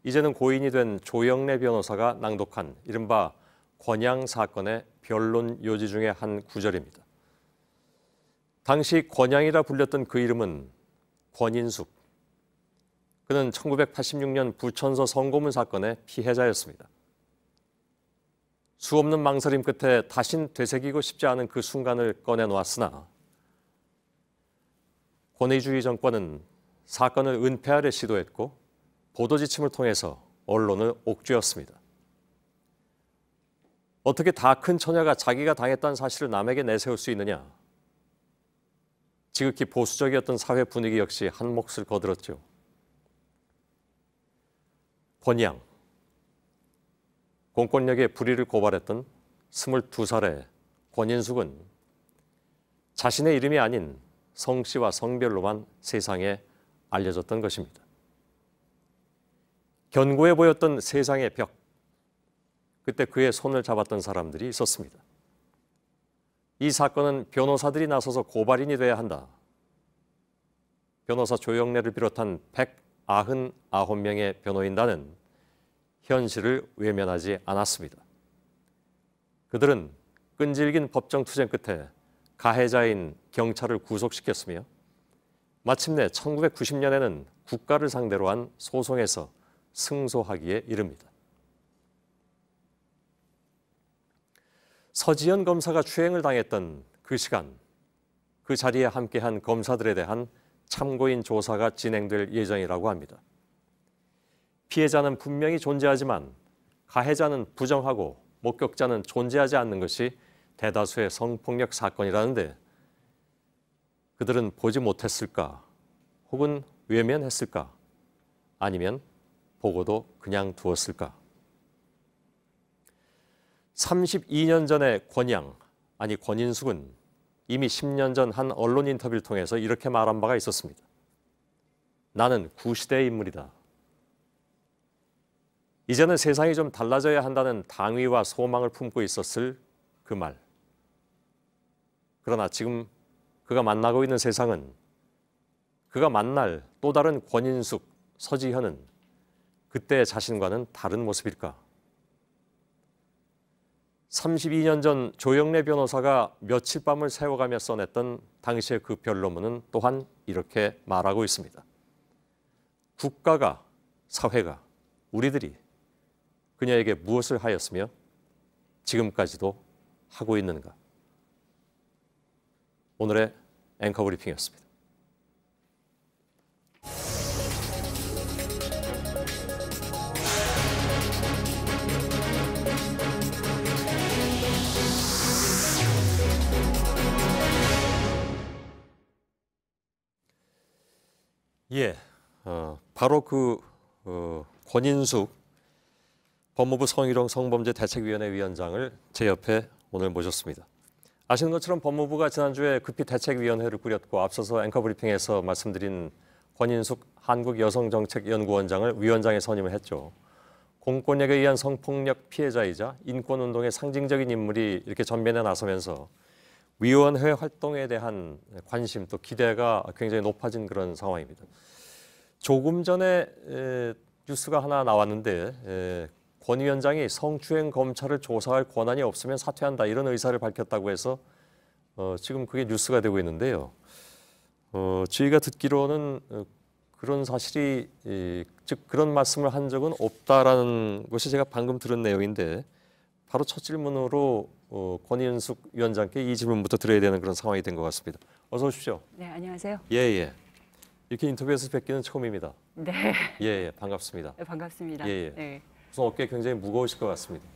[SPEAKER 4] 이제는 고인이 된 조영래 변호사가 낭독한 이른바 권양 사건의 변론 요지 중의 한 구절입니다. 당시 권양이라 불렸던 그 이름은 권인숙. 그는 1986년 부천서 성고문 사건의 피해자였습니다. 수없는 망설임 끝에 다신 되새기고 싶지 않은 그 순간을 꺼내놓았으나 권위주의 정권은 사건을 은폐하려 시도했고 보도지침을 통해서 언론을 옥죄었습니다. 어떻게 다 큰 처녀가 자기가 당했다는 사실을 남에게 내세울 수 있느냐? 지극히 보수적이었던 사회 분위기 역시 한 몫을 거들었죠. 권양. 공권력의 불의를 고발했던 22살의 권인숙은 자신의 이름이 아닌 성씨와 성별로만 세상에 알려졌던 것입니다. 견고해 보였던 세상의 벽. 그때 그의 손을 잡았던 사람들이 있었습니다. 이 사건은 변호사들이 나서서 고발인이 돼야 한다. 변호사 조영래를 비롯한 199명의 변호인단은 현실을 외면하지 않았습니다. 그들은 끈질긴 법정 투쟁 끝에 가해자인 경찰을 구속시켰으며 마침내 1990년에는 국가를 상대로 한 소송에서 승소하기에 이릅니다. 서지현 검사가 추행을 당했던 그 시간, 그 자리에 함께한 검사들에 대한 참고인 조사가 진행될 예정이라고 합니다. 피해자는 분명히 존재하지만 가해자는 부정하고 목격자는 존재하지 않는 것이 대다수의 성폭력 사건이라는데 그들은 보지 못했을까? 혹은 외면했을까? 아니면 보고도 그냥 두었을까? 32년 전에 권인숙은 이미 10년 전 한 언론 인터뷰를 통해서 이렇게 말한 바가 있었습니다. 나는 구시대의 인물이다. 이제는 세상이 좀 달라져야 한다는 당위와 소망을 품고 있었을 그 말. 그러나 지금 그가 만나고 있는 세상은 그가 만날 또 다른 권인숙, 서지현은 그때의 자신과는 다른 모습일까? 32년 전 조영래 변호사가 며칠 밤을 새워가며 써냈던 당시의 그 변론문은 또한 이렇게 말하고 있습니다. 국가가, 사회가, 우리들이 그녀에게 무엇을 하였으며 지금까지도 하고 있는가? 오늘의 앵커 브리핑이었습니다. 바로 권인숙 법무부 성희롱 성범죄 대책위원회 위원장을 제 옆에 오늘 모셨습니다. 아시는 것처럼 법무부가 지난주에 급히 대책위원회를 꾸렸고 앞서서 앵커 브리핑에서 말씀드린 권인숙 한국여성정책연구원장을 위원장에 선임을 했죠. 공권력에 의한 성폭력 피해자이자 인권운동의 상징적인 인물이 이렇게 전면에 나서면서 위원회 활동에 대한 관심 또 기대가 굉장히 높아진 그런 상황입니다. 조금 전에 뉴스가 하나 나왔는데 권 위원장이 성추행 검찰을 조사할 권한이 없으면 사퇴한다 이런 의사를 밝혔다고 해서 지금 그게 뉴스가 되고 있는데요. 저희가 듣기로는 그런 사실이 즉 그런 말씀을 한 적은 없다라는 것이 제가 방금 들은 내용인데 바로 첫 질문으로 권인숙 위원장께 이 질문부터 드려야 되는 그런 상황이 된 것 같습니다. 어서 오십시오.
[SPEAKER 3] 네, 안녕하세요.
[SPEAKER 4] 예. 이렇게 인터뷰에서 뵙기는 처음입니다.
[SPEAKER 3] 네.
[SPEAKER 4] 예, 반갑습니다.
[SPEAKER 3] 네, 반갑습니다.
[SPEAKER 4] 예.
[SPEAKER 3] 네.
[SPEAKER 4] 우선 어깨 굉장히 무거우실 것 같습니다.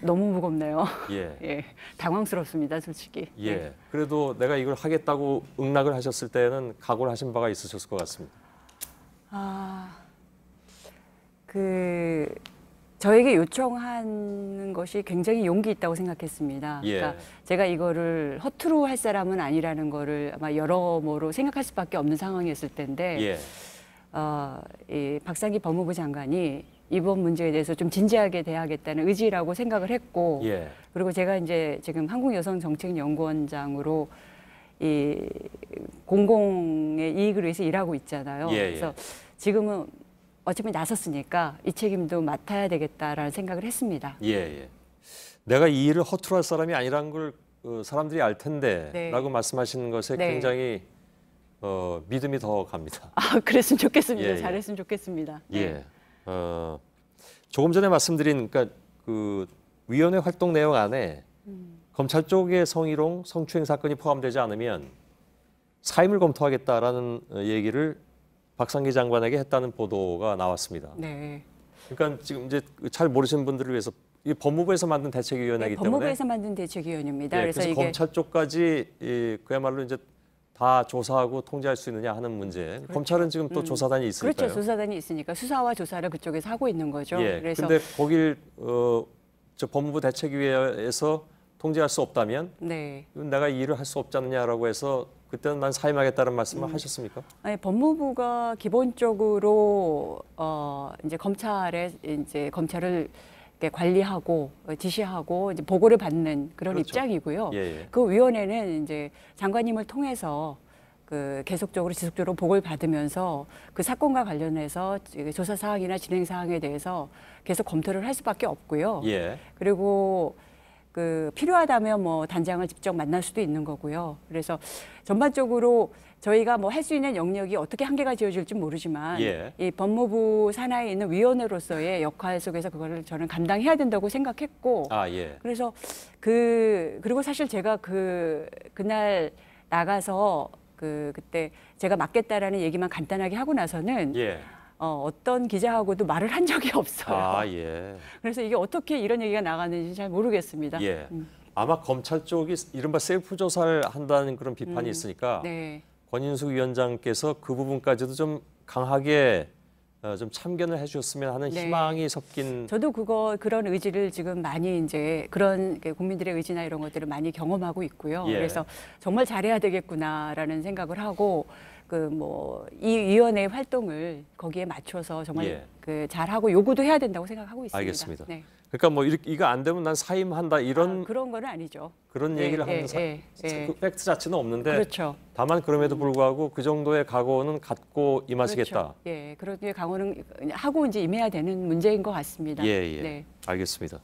[SPEAKER 3] 너무 무겁네요.
[SPEAKER 4] 예.
[SPEAKER 3] 예. 당황스럽습니다, 솔직히.
[SPEAKER 4] 예.
[SPEAKER 3] 네.
[SPEAKER 4] 그래도 내가 이걸 하겠다고 응낙을 하셨을 때는 각오를 하신 바가 있으셨을 것 같습니다.
[SPEAKER 3] 저에게 요청하는 것이 굉장히 용기 있다고 생각했습니다.
[SPEAKER 4] 예.
[SPEAKER 3] 그러니까 제가 이거를 허투루 할 사람은 아니라는 거를 아마 여러모로 생각할 수밖에 없는 상황이었을 텐데 이 박상기 법무부 장관이 이번 문제에 대해서 좀 진지하게 대하겠다는 의지라고 생각을 했고 그리고 제가 이제 지금 한국여성정책연구원장으로 이 공공의 이익을 위해서 일하고 있잖아요. 그래서 지금은 어차피 나섰으니까 이 책임도 맡아야 되겠다라는 생각을 했습니다.
[SPEAKER 4] 내가 이 일을 허투루 할 사람이 아니라는 걸 사람들이 알 텐데 라고 말씀하시는 것에 굉장히 믿음이 더 갑니다.
[SPEAKER 3] 그랬으면 좋겠습니다. 잘했으면 좋겠습니다.
[SPEAKER 4] 조금 전에 말씀드린 그러니까 그 위원회 활동 내용 안에 검찰 쪽의 성희롱, 성추행 사건이 포함되지 않으면 사임을 검토하겠다라는 얘기를 박상기 장관에게 했다는 보도가 나왔습니다.
[SPEAKER 3] 네.
[SPEAKER 4] 그러니까 지금 이제 잘 모르시는 분들을 위해서 이 법무부에서 만든 대책위원회이기 때문에
[SPEAKER 3] 법무부에서 만든 대책위원회입니다.
[SPEAKER 4] 그래서 이게 검찰 쪽까지 그야말로 이제 다 조사하고 통제할 수 있느냐 하는 문제. 검찰은 지금 또 조사단이 있으니까요.
[SPEAKER 3] 그렇죠. 조사단이 있으니까 수사와 조사를 그쪽에서 하고 있는 거죠.
[SPEAKER 4] 그래서 근데 거길 저 법무부 대책위에서 통제할 수 없다면 내가 이 일을 할 수 없지 않느냐라고 해서 그때는 난 사임하겠다는 말씀을 하셨습니까?
[SPEAKER 3] 아니, 법무부가 기본적으로 이제 검찰을 관리하고 지시하고 이제 보고를 받는 그런
[SPEAKER 4] 그렇죠.
[SPEAKER 3] 입장이고요.
[SPEAKER 4] 예.
[SPEAKER 3] 그 위원회는 이제 장관님을 통해서 그 계속적으로 지속적으로 보고를 받으면서 그 사건과 관련해서 조사 사항이나 진행 사항에 대해서 계속 검토를 할 수밖에 없고요.
[SPEAKER 4] 예.
[SPEAKER 3] 그리고 그 필요하다면 뭐 단장을 직접 만날 수도 있는 거고요. 그래서 전반적으로 저희가 뭐 할 수 있는 영역이 어떻게 한계가 지어질지 모르지만
[SPEAKER 4] 예.
[SPEAKER 3] 이 법무부 산하에 있는 위원회로서의 역할 속에서 그거를 저는 감당해야 된다고 생각했고
[SPEAKER 4] 예.
[SPEAKER 3] 그래서 그리고 사실 제가 그날 나가서 그때 제가 맡겠다라는 얘기만 간단하게 하고 나서는
[SPEAKER 4] 예.
[SPEAKER 3] 어떤 기자하고도 말을 한 적이 없어요.
[SPEAKER 4] 예.
[SPEAKER 3] 그래서 이게 어떻게 이런 얘기가 나가는지 잘 모르겠습니다.
[SPEAKER 4] 예. 아마 검찰 쪽이 이른바 셀프 조사를 한다는 그런 비판이 있으니까
[SPEAKER 3] 네.
[SPEAKER 4] 권인숙 위원장께서 그 부분까지도 좀 강하게 좀 참견을 해주셨으면 하는
[SPEAKER 3] 네.
[SPEAKER 4] 희망이 섞인.
[SPEAKER 3] 저도 그런 의지를 지금 많이 이제 그런 국민들의 의지나 이런 것들을 많이 경험하고 있고요.
[SPEAKER 4] 예.
[SPEAKER 3] 그래서 정말 잘해야 되겠구나라는 생각을 하고 이 위원회 활동을 거기에 맞춰서 정말 잘하고 요구도 해야 된다고 생각하고 있습니다.
[SPEAKER 4] 알겠습니다.
[SPEAKER 3] 네.
[SPEAKER 4] 그러니까 뭐 이거 안 되면 난 사임한다 이런
[SPEAKER 3] 그런 건 아니죠.
[SPEAKER 4] 그런 얘기를 하는 그 팩트 자체는 없는데
[SPEAKER 3] 그렇죠.
[SPEAKER 4] 다만 그럼에도 불구하고 그 정도의 각오는 갖고 임하시겠다.
[SPEAKER 3] 그렇죠. 예, 그런 각오는 하고 이제 임해야 되는 문제인 것 같습니다.
[SPEAKER 4] 예.
[SPEAKER 3] 네.
[SPEAKER 4] 알겠습니다.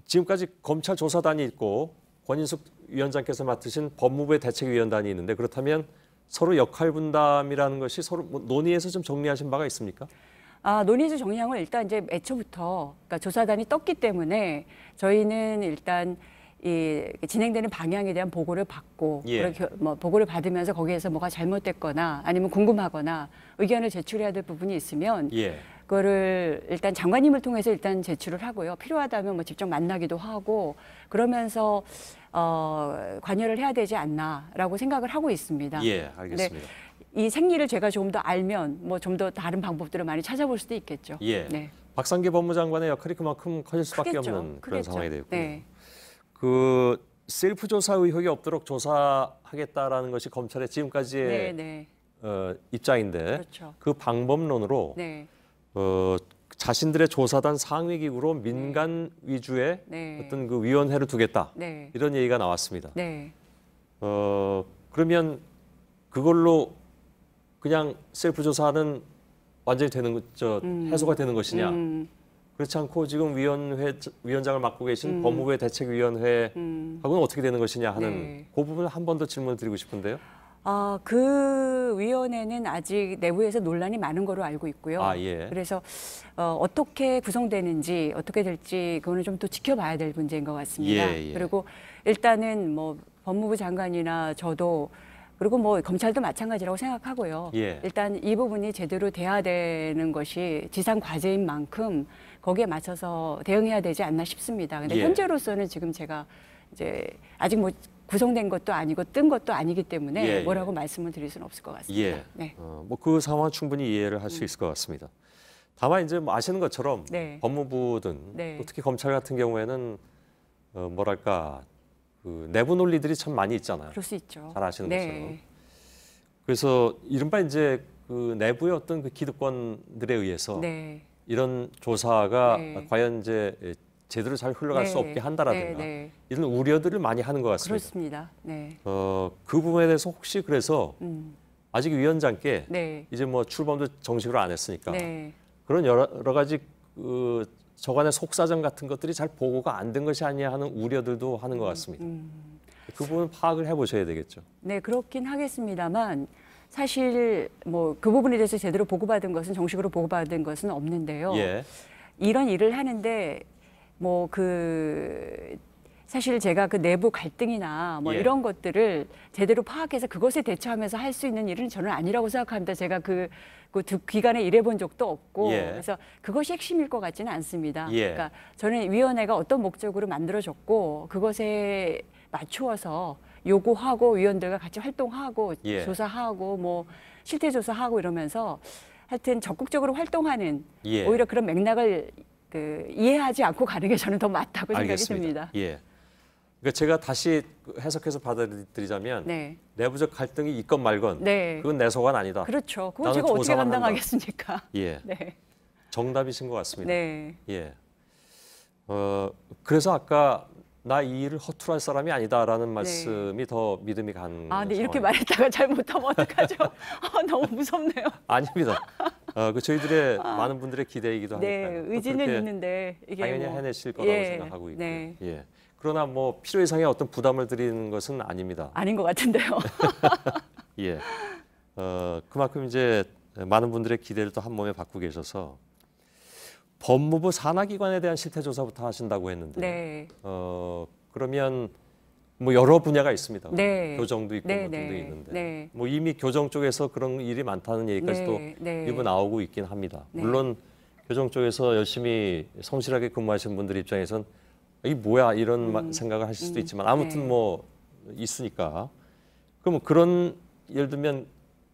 [SPEAKER 4] 지금까지 검찰 조사단이 있고 권인숙 위원장께서 맡으신 법무부의 대책위원단이 있는데 그렇다면 서로 역할 분담이라는 것이 서로 논의해서 좀 정리하신 바가 있습니까?
[SPEAKER 3] 논의에서 정리한 건 일단 이제 애초부터 그러니까 조사단이 떴기 때문에 저희는 일단 이 진행되는 방향에 대한 보고를 받고 보고를 받으면서 거기에서 뭐가 잘못됐거나 아니면 궁금하거나 의견을 제출해야 될 부분이 있으면 그거를 일단 장관님을 통해서 일단 제출을 하고요. 필요하다면 뭐 직접 만나기도 하고 그러면서 관여를 해야 되지 않나라고 생각을 하고 있습니다.
[SPEAKER 4] 예, 알겠습니다.
[SPEAKER 3] 이 생리를 제가 조금 더 알면 뭐 좀 더 다른 방법들을 많이 찾아볼 수도 있겠죠.
[SPEAKER 4] 예.
[SPEAKER 3] 네.
[SPEAKER 4] 박상기 법무장관의 역할이 그만큼 커질 수밖에
[SPEAKER 3] 크겠죠.
[SPEAKER 4] 없는 그런 상황이 되었고요.
[SPEAKER 3] 네.
[SPEAKER 4] 그 셀프 조사 의혹이 없도록 조사하겠다라는 것이 검찰의 지금까지의 입장인데
[SPEAKER 3] 그렇죠.
[SPEAKER 4] 그 방법론으로 자신들의 조사단 상위 기구로 민간 위주의 어떤 그 위원회를 두겠다 이런 얘기가 나왔습니다. 그러면 그걸로 그냥 셀프 조사는 완전히 해소가 되는 것이냐? 그렇지 않고 지금 위원장을 맡고 계신 법무부의 대책위원회하고는 어떻게 되는 것이냐 하는 그 부분을 한 번 더 질문을 드리고 싶은데요.
[SPEAKER 3] 그 위원회는 아직 내부에서 논란이 많은 거로 알고 있고요. 그래서 어떻게 구성되는지 어떻게 될지 그거는 좀 더 지켜봐야 될 문제인 것 같습니다. 그리고 일단은 뭐 법무부 장관이나 저도 그리고 뭐 검찰도 마찬가지라고 생각하고요. 일단 이 부분이 제대로 돼야 되는 것이 지상 과제인 만큼 거기에 맞춰서 대응해야 되지 않나 싶습니다. 근데 현재로서는 지금 제가 이제 아직 뭐 구성된 것도 아니고 뜬 것도 아니기 때문에 뭐라고 말씀을 드릴 수는 없을 것 같습니다.
[SPEAKER 4] 뭐 그 상황은 충분히 이해를 할 수 있을 것 같습니다. 다만 이제 뭐 아시는 것처럼 법무부든 또 특히 검찰 같은 경우에는 뭐랄까 그 내부 논리들이 참 많이 있잖아요.
[SPEAKER 3] 그럴 수 있죠.
[SPEAKER 4] 잘 아시는 것처럼. 그래서 이른바 이제 그 내부의 어떤 그 기득권들에 의해서 이런 조사가 과연 이제 제대로 잘 흘러갈 수 없게 한다라든가 이런 우려들을 많이 하는 것 같습니다.
[SPEAKER 3] 그렇습니다.
[SPEAKER 4] 그 부분에 대해서 혹시 그래서 아직 위원장께 이제 뭐 출범도 정식으로 안 했으니까 그런 여러 가지 그 저간의 속사정 같은 것들이 잘 보고가 안 된 것이 아니냐 하는 우려들도 하는 것 같습니다. 그 부분 파악을 해보셔야 되겠죠.
[SPEAKER 3] 네, 그렇긴 하겠습니다만 사실 뭐 그 부분에 대해서 제대로 보고받은 것은 정식으로 보고받은 것은 없는데요. 이런 일을 하는데 뭐 사실 제가 그 내부 갈등이나 뭐 이런 것들을 제대로 파악해서 그것에 대처하면서 할 수 있는 일은 저는 아니라고 생각합니다. 제가 그 두 기관에 일해본 적도 없고 그래서 그것이 핵심일 것 같지는 않습니다. 그러니까 저는 위원회가 어떤 목적으로 만들어졌고 그것에 맞추어서 요구하고 위원들과 같이 활동하고 조사하고 뭐 실태 조사하고 이러면서 하여튼 적극적으로 활동하는 오히려 그런 맥락을 이해하지 않고 가는 게 저는 더 맞다고 생각이 듭니다.
[SPEAKER 4] 그러니까 제가 다시 해석해서 받아들이자면 내부적 갈등이 있건 말건 그건 내 소관 아니다.
[SPEAKER 3] 그렇죠. 그건 제가 어떻게 감당하겠습니까?
[SPEAKER 4] 정답이신 것 같습니다.
[SPEAKER 3] 네.
[SPEAKER 4] 예. 그래서 아까 나 이 일을 허투루 할 사람이 아니다라는 말씀이 더 믿음이 가는
[SPEAKER 3] 근데 이렇게
[SPEAKER 4] 상황입니다.
[SPEAKER 3] 말했다가 잘못하면 어떡하죠? 너무 무섭네요.
[SPEAKER 4] 아닙니다. 저희들의 많은 분들의 기대이기도
[SPEAKER 3] 네,
[SPEAKER 4] 하니까요. 또
[SPEAKER 3] 의지는
[SPEAKER 4] 그렇게
[SPEAKER 3] 있는데 이게
[SPEAKER 4] 당연히
[SPEAKER 3] 뭐,
[SPEAKER 4] 해내실 거라고
[SPEAKER 3] 예,
[SPEAKER 4] 생각하고 있고.
[SPEAKER 3] 네.
[SPEAKER 4] 예. 그러나 뭐 필요 이상의 어떤 부담을 드리는 것은 아닙니다.
[SPEAKER 3] 아닌 것 같은데요.
[SPEAKER 4] 예. 그만큼 이제 많은 분들의 기대를 또 한 몸에 받고 계셔서 법무부 산하기관에 대한 실태조사부터 하신다고 했는데,
[SPEAKER 3] 네.
[SPEAKER 4] 그러면 뭐 여러 분야가 있습니다.
[SPEAKER 3] 네.
[SPEAKER 4] 교정도 있고
[SPEAKER 3] 네,
[SPEAKER 4] 뭐 등도
[SPEAKER 3] 네.
[SPEAKER 4] 있는데,
[SPEAKER 3] 네.
[SPEAKER 4] 뭐 이미 교정 쪽에서 그런 일이 많다는 얘기까지도
[SPEAKER 3] 네, 네.
[SPEAKER 4] 일부 나오고 있긴 합니다.
[SPEAKER 3] 네.
[SPEAKER 4] 물론 교정 쪽에서 열심히 성실하게 근무하시는 분들 입장에선 이 뭐야 이런 생각을 하실 수도 있지만 아무튼
[SPEAKER 3] 네.
[SPEAKER 4] 뭐 있으니까. 그럼 그런 예를 들면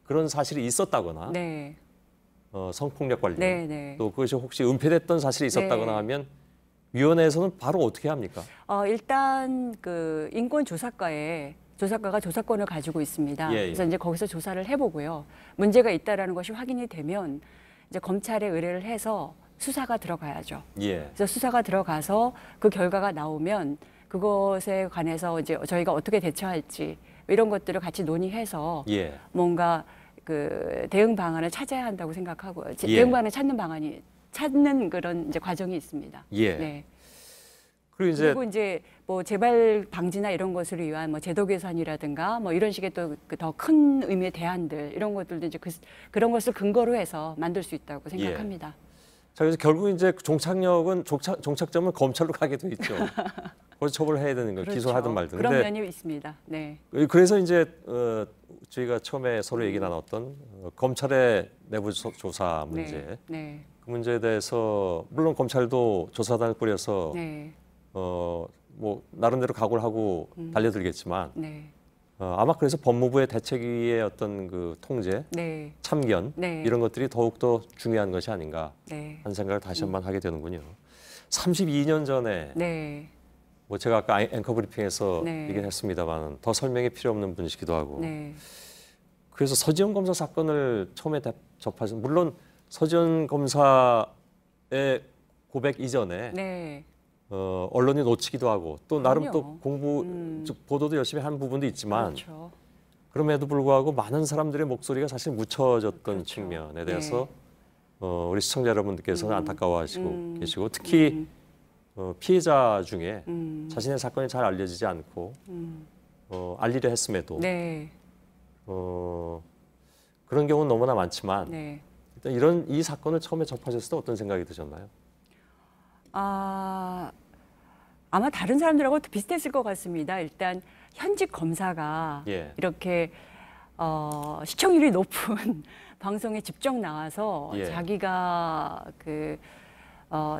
[SPEAKER 4] 그런 사실이 있었다거나
[SPEAKER 3] 네.
[SPEAKER 4] 성폭력 관련
[SPEAKER 3] 네, 네.
[SPEAKER 4] 또 그것이 혹시 은폐됐던 사실이 있었다거나
[SPEAKER 3] 네.
[SPEAKER 4] 하면 위원회에서는 바로 어떻게 합니까?
[SPEAKER 3] 일단 그 조사과가 조사권을 가지고 있습니다.
[SPEAKER 4] 예, 예.
[SPEAKER 3] 그래서 이제 거기서 조사를 해보고요. 문제가 있다라는 것이 확인이 되면 이제 검찰에 의뢰를 해서 수사가 들어가야죠.
[SPEAKER 4] 예.
[SPEAKER 3] 그래서 수사가 들어가서 그 결과가 나오면 그것에 관해서 이제 저희가 어떻게 대처할지 이런 것들을 같이 논의해서
[SPEAKER 4] 예.
[SPEAKER 3] 뭔가 그 대응 방안을 찾아야 한다고 생각하고요.
[SPEAKER 4] 예.
[SPEAKER 3] 대응 방안을 찾는 그런 이제 과정이 있습니다.
[SPEAKER 4] 예.
[SPEAKER 3] 네.
[SPEAKER 4] 그리고
[SPEAKER 3] 그리고 이제 뭐 재발 방지나 이런 것을 위한 뭐 제도 개선이라든가 뭐 이런 식의 또 더 큰 의미의 대안들 이런 것들도 이제 그런 것을 근거로 해서 만들 수 있다고 생각합니다.
[SPEAKER 4] 자, 그래서 결국 이제 종착점은 검찰로 가게 돼 있죠. 거기서 처벌해야 되는 거,
[SPEAKER 3] 그렇죠.
[SPEAKER 4] 기소하든 말든.
[SPEAKER 3] 그런
[SPEAKER 4] 근데
[SPEAKER 3] 면이 있습니다. 네.
[SPEAKER 4] 그래서 이제 저희가 처음에 서로 얘기 나눴던 검찰의 내부 조사 문제.
[SPEAKER 3] 네. 네.
[SPEAKER 4] 그 문제에 대해서 물론 검찰도 조사단을 꾸려서
[SPEAKER 3] 네.
[SPEAKER 4] 뭐 나름대로 각오를 하고 달려들겠지만
[SPEAKER 3] 네.
[SPEAKER 4] 아마 그래서 법무부의 대책위의 어떤 그 통제,
[SPEAKER 3] 네.
[SPEAKER 4] 참견
[SPEAKER 3] 네.
[SPEAKER 4] 이런 것들이 더욱더 중요한 것이 아닌가
[SPEAKER 3] 네.
[SPEAKER 4] 하는 생각을 다시 한번 하게 되는군요. 32년 전에
[SPEAKER 3] 네.
[SPEAKER 4] 뭐 제가 아까 앵커 브리핑에서
[SPEAKER 3] 네.
[SPEAKER 4] 얘기를 했습니다만 더 설명이 필요 없는 분이시기도 하고
[SPEAKER 3] 네.
[SPEAKER 4] 그래서 서지현 검사 사건을 처음에 접하신 물론 서지현 검사의 고백 이전에
[SPEAKER 3] 네.
[SPEAKER 4] 언론이 놓치기도 하고 또 나름 또
[SPEAKER 3] 그럼요.
[SPEAKER 4] 공부 즉 보도도 열심히 한 부분도 있지만
[SPEAKER 3] 그렇죠.
[SPEAKER 4] 그럼에도 불구하고 많은 사람들의 목소리가 사실 묻혀졌던
[SPEAKER 3] 그렇죠.
[SPEAKER 4] 측면에
[SPEAKER 3] 네.
[SPEAKER 4] 대해서 우리 시청자 여러분들께서는 안타까워하시고 계시고 특히 피해자 중에 자신의 사건이 잘 알려지지 않고 알리려 했음에도
[SPEAKER 3] 네.
[SPEAKER 4] 그런 경우는 너무나 많지만
[SPEAKER 3] 네.
[SPEAKER 4] 일단 이 사건을 처음에 접하셨을 때 어떤 생각이 드셨나요?
[SPEAKER 3] 아마 다른 사람들하고 비슷했을 것 같습니다. 일단 현직 검사가
[SPEAKER 4] 예.
[SPEAKER 3] 이렇게 시청률이 높은 방송에 직접 나와서
[SPEAKER 4] 예.
[SPEAKER 3] 자기가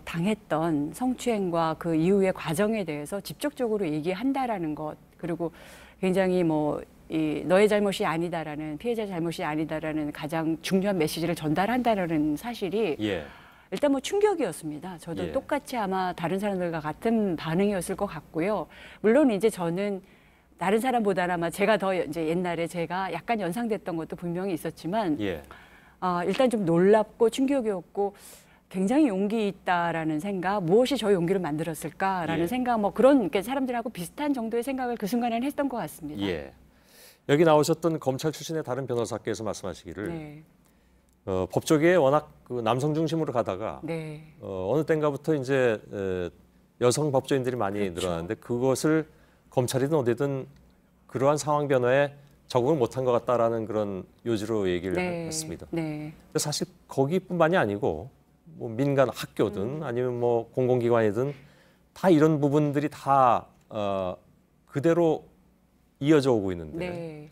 [SPEAKER 3] 당했던 성추행과 그 이후의 과정에 대해서 직접적으로 얘기한다라는 것 그리고 굉장히 너의 잘못이 아니다라는 피해자 잘못이 아니다라는 가장 중요한 메시지를 전달한다라는 사실이
[SPEAKER 4] 예.
[SPEAKER 3] 일단 충격이었습니다. 저도
[SPEAKER 4] 예.
[SPEAKER 3] 똑같이 아마 다른 사람들과 같은 반응이었을 것 같고요. 물론 이제 저는 다른 사람보다는 아마 제가 더 이제 옛날에 제가 약간 연상됐던 것도 분명히 있었지만
[SPEAKER 4] 예.
[SPEAKER 3] 일단 좀 놀랍고 충격이었고 굉장히 용기 있다라는 생각, 무엇이 저 용기를 만들었을까라는
[SPEAKER 4] 예.
[SPEAKER 3] 생각, 그런 사람들하고 비슷한 정도의 생각을 그 순간에는 했던 것 같습니다.
[SPEAKER 4] 예. 여기 나오셨던 검찰 출신의 다른 변호사께서 말씀하시기를
[SPEAKER 3] 네.
[SPEAKER 4] 법조계에 워낙 남성 중심으로 가다가
[SPEAKER 3] 네.
[SPEAKER 4] 어느 때인가부터 이제 여성 법조인들이 많이
[SPEAKER 3] 그렇죠.
[SPEAKER 4] 늘어나는데 그것을 검찰이든 어디든 그러한 상황 변화에 적응을 못한 것 같다라는 그런 요지로 얘기를
[SPEAKER 3] 네.
[SPEAKER 4] 했습니다.
[SPEAKER 3] 네.
[SPEAKER 4] 근데 사실 거기뿐만이 아니고 뭐 민간 학교든 아니면 뭐 공공기관이든 다 이런 부분들이 다 그대로 이어져 오고 있는데
[SPEAKER 3] 네.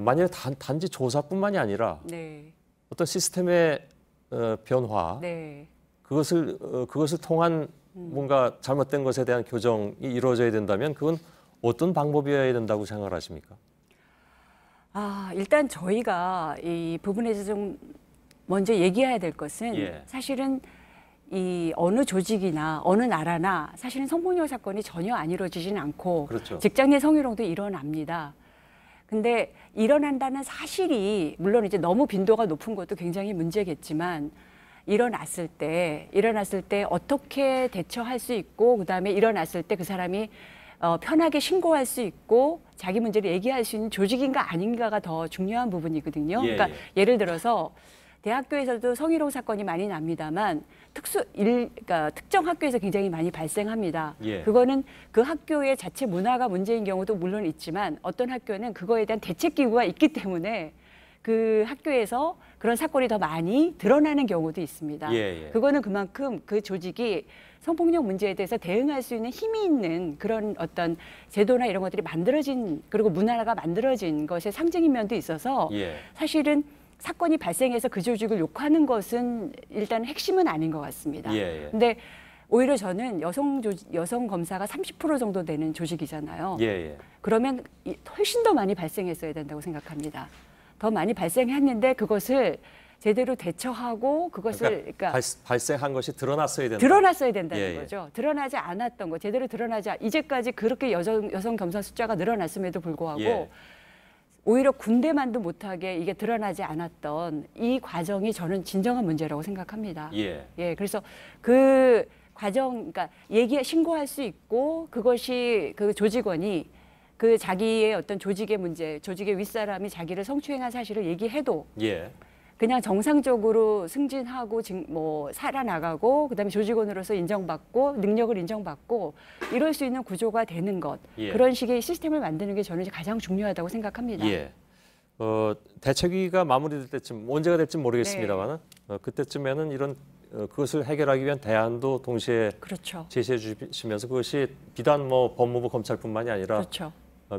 [SPEAKER 4] 만약에 단지 조사뿐만이 아니라
[SPEAKER 3] 네.
[SPEAKER 4] 어떤 시스템의 변화
[SPEAKER 3] 네.
[SPEAKER 4] 그것을 통한 뭔가 잘못된 것에 대한 교정이 이루어져야 된다면 그건 어떤 방법이어야 된다고 생각을 하십니까?
[SPEAKER 3] 일단 저희가 이 부분에서 좀 먼저 얘기해야 될 것은
[SPEAKER 4] 예.
[SPEAKER 3] 사실은 이 어느 조직이나 어느 나라나 사실은 성폭력 사건이 전혀 안 이루어지지는 않고
[SPEAKER 4] 그렇죠.
[SPEAKER 3] 직장 내 성희롱도 일어납니다. 근데 일어난다는 사실이 물론 이제 너무 빈도가 높은 것도 굉장히 문제겠지만 일어났을 때 어떻게 대처할 수 있고 그다음에 일어났을 때 그 사람이 편하게 신고할 수 있고 자기 문제를 얘기할 수 있는 조직인가 아닌가가 더 중요한 부분이거든요. 그러니까 예를 들어서 대학교에서도 성희롱 사건이 많이 납니다만 그러니까 특정 학교에서 굉장히 많이 발생합니다. 그거는 그 학교의 자체 문화가 문제인 경우도 물론 있지만 어떤 학교는 그거에 대한 대책기구가 있기 때문에 그 학교에서 그런 사건이 더 많이 드러나는 경우도 있습니다. 그거는 그만큼 그 조직이 성폭력 문제에 대해서 대응할 수 있는 힘이 있는 그런 어떤 제도나 이런 것들이 만들어진 그리고 문화가 만들어진 것의 상징인 면도 있어서 사실은 사건이 발생해서 그 조직을 욕하는 것은 일단 핵심은 아닌 것 같습니다. 근데 오히려 저는 여성 검사가 30% 정도 되는 조직이잖아요. 그러면 훨씬 더 많이 발생했어야 된다고 생각합니다. 더 많이 발생했는데 그것을 제대로 대처하고 그것을 그러니까
[SPEAKER 4] 발생한 것이 드러났어야
[SPEAKER 3] 된다는 거죠. 드러나지 않았던 거, 제대로 드러나지 이제까지 그렇게 여성 검사 숫자가 늘어났음에도 불구하고 오히려 군대만도 못하게 이게 드러나지 않았던 이 과정이 저는 진정한 문제라고 생각합니다. 그래서 그 과정, 그러니까 신고할 수 있고 그것이 그 조직원이 그 자기의 어떤 조직의 문제, 조직의 윗사람이 자기를 성추행한 사실을 얘기해도 그냥 정상적으로 승진하고 뭐 살아나가고 그다음에 조직원으로서 인정받고 능력을 인정받고 이럴 수 있는 구조가 되는 것 그런 식의 시스템을 만드는 게 저는 가장 중요하다고 생각합니다.
[SPEAKER 4] 대책위가 마무리될 때쯤 언제가 될지 모르겠습니다만 그때쯤에는 이런 그것을 해결하기 위한 대안도 동시에 제시해 주시면서 그것이 비단 뭐 법무부 검찰뿐만이 아니라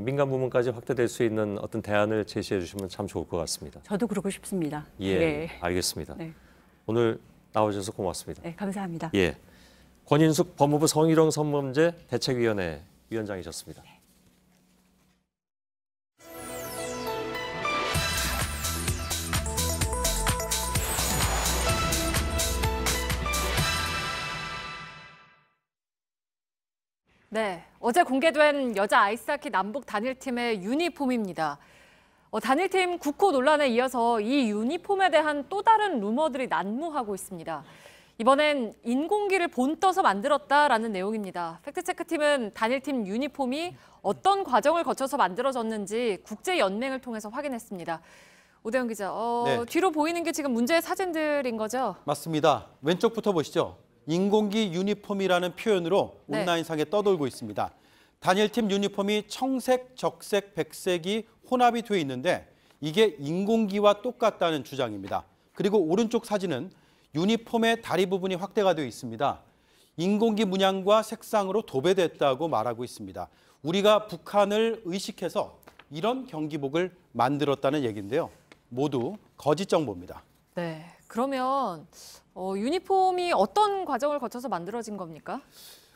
[SPEAKER 4] 민간 부문까지 확대될 수 있는 어떤 대안을 제시해 주시면 참 좋을 것 같습니다.
[SPEAKER 3] 저도 그러고 싶습니다.
[SPEAKER 4] 알겠습니다. 오늘 나와주셔서 고맙습니다.
[SPEAKER 3] 감사합니다.
[SPEAKER 4] 권인숙 법무부 성희롱 성범죄 대책위원회 위원장이셨습니다.
[SPEAKER 1] 네, 어제 공개된 여자 아이스하키 남북 단일팀의 유니폼입니다. 단일팀 국호 논란에 이어서 이 유니폼에 대한 또 다른 루머들이 난무하고 있습니다. 이번엔 인공기를 본떠서 만들었다라는 내용입니다. 팩트체크팀은 단일팀 유니폼이 어떤 과정을 거쳐서 만들어졌는지 국제연맹을 통해서 확인했습니다. 오대영 기자, 뒤로 보이는 게 지금 문제의 사진들인 거죠?
[SPEAKER 5] 맞습니다. 왼쪽부터 보시죠. 인공기 유니폼이라는 표현으로 온라인상에 떠돌고 있습니다. 단일팀 유니폼이 청색, 적색, 백색이 혼합이 되어 있는데 이게 인공기와 똑같다는 주장입니다. 그리고 오른쪽 사진은 유니폼의 다리 부분이 확대가 되어 있습니다. 인공기 문양과 색상으로 도배됐다고 말하고 있습니다. 우리가 북한을 의식해서 이런 경기복을 만들었다는 얘기인데요. 모두 거짓 정보입니다.
[SPEAKER 1] 네, 그러면 유니폼이 어떤 과정을 거쳐서 만들어진 겁니까?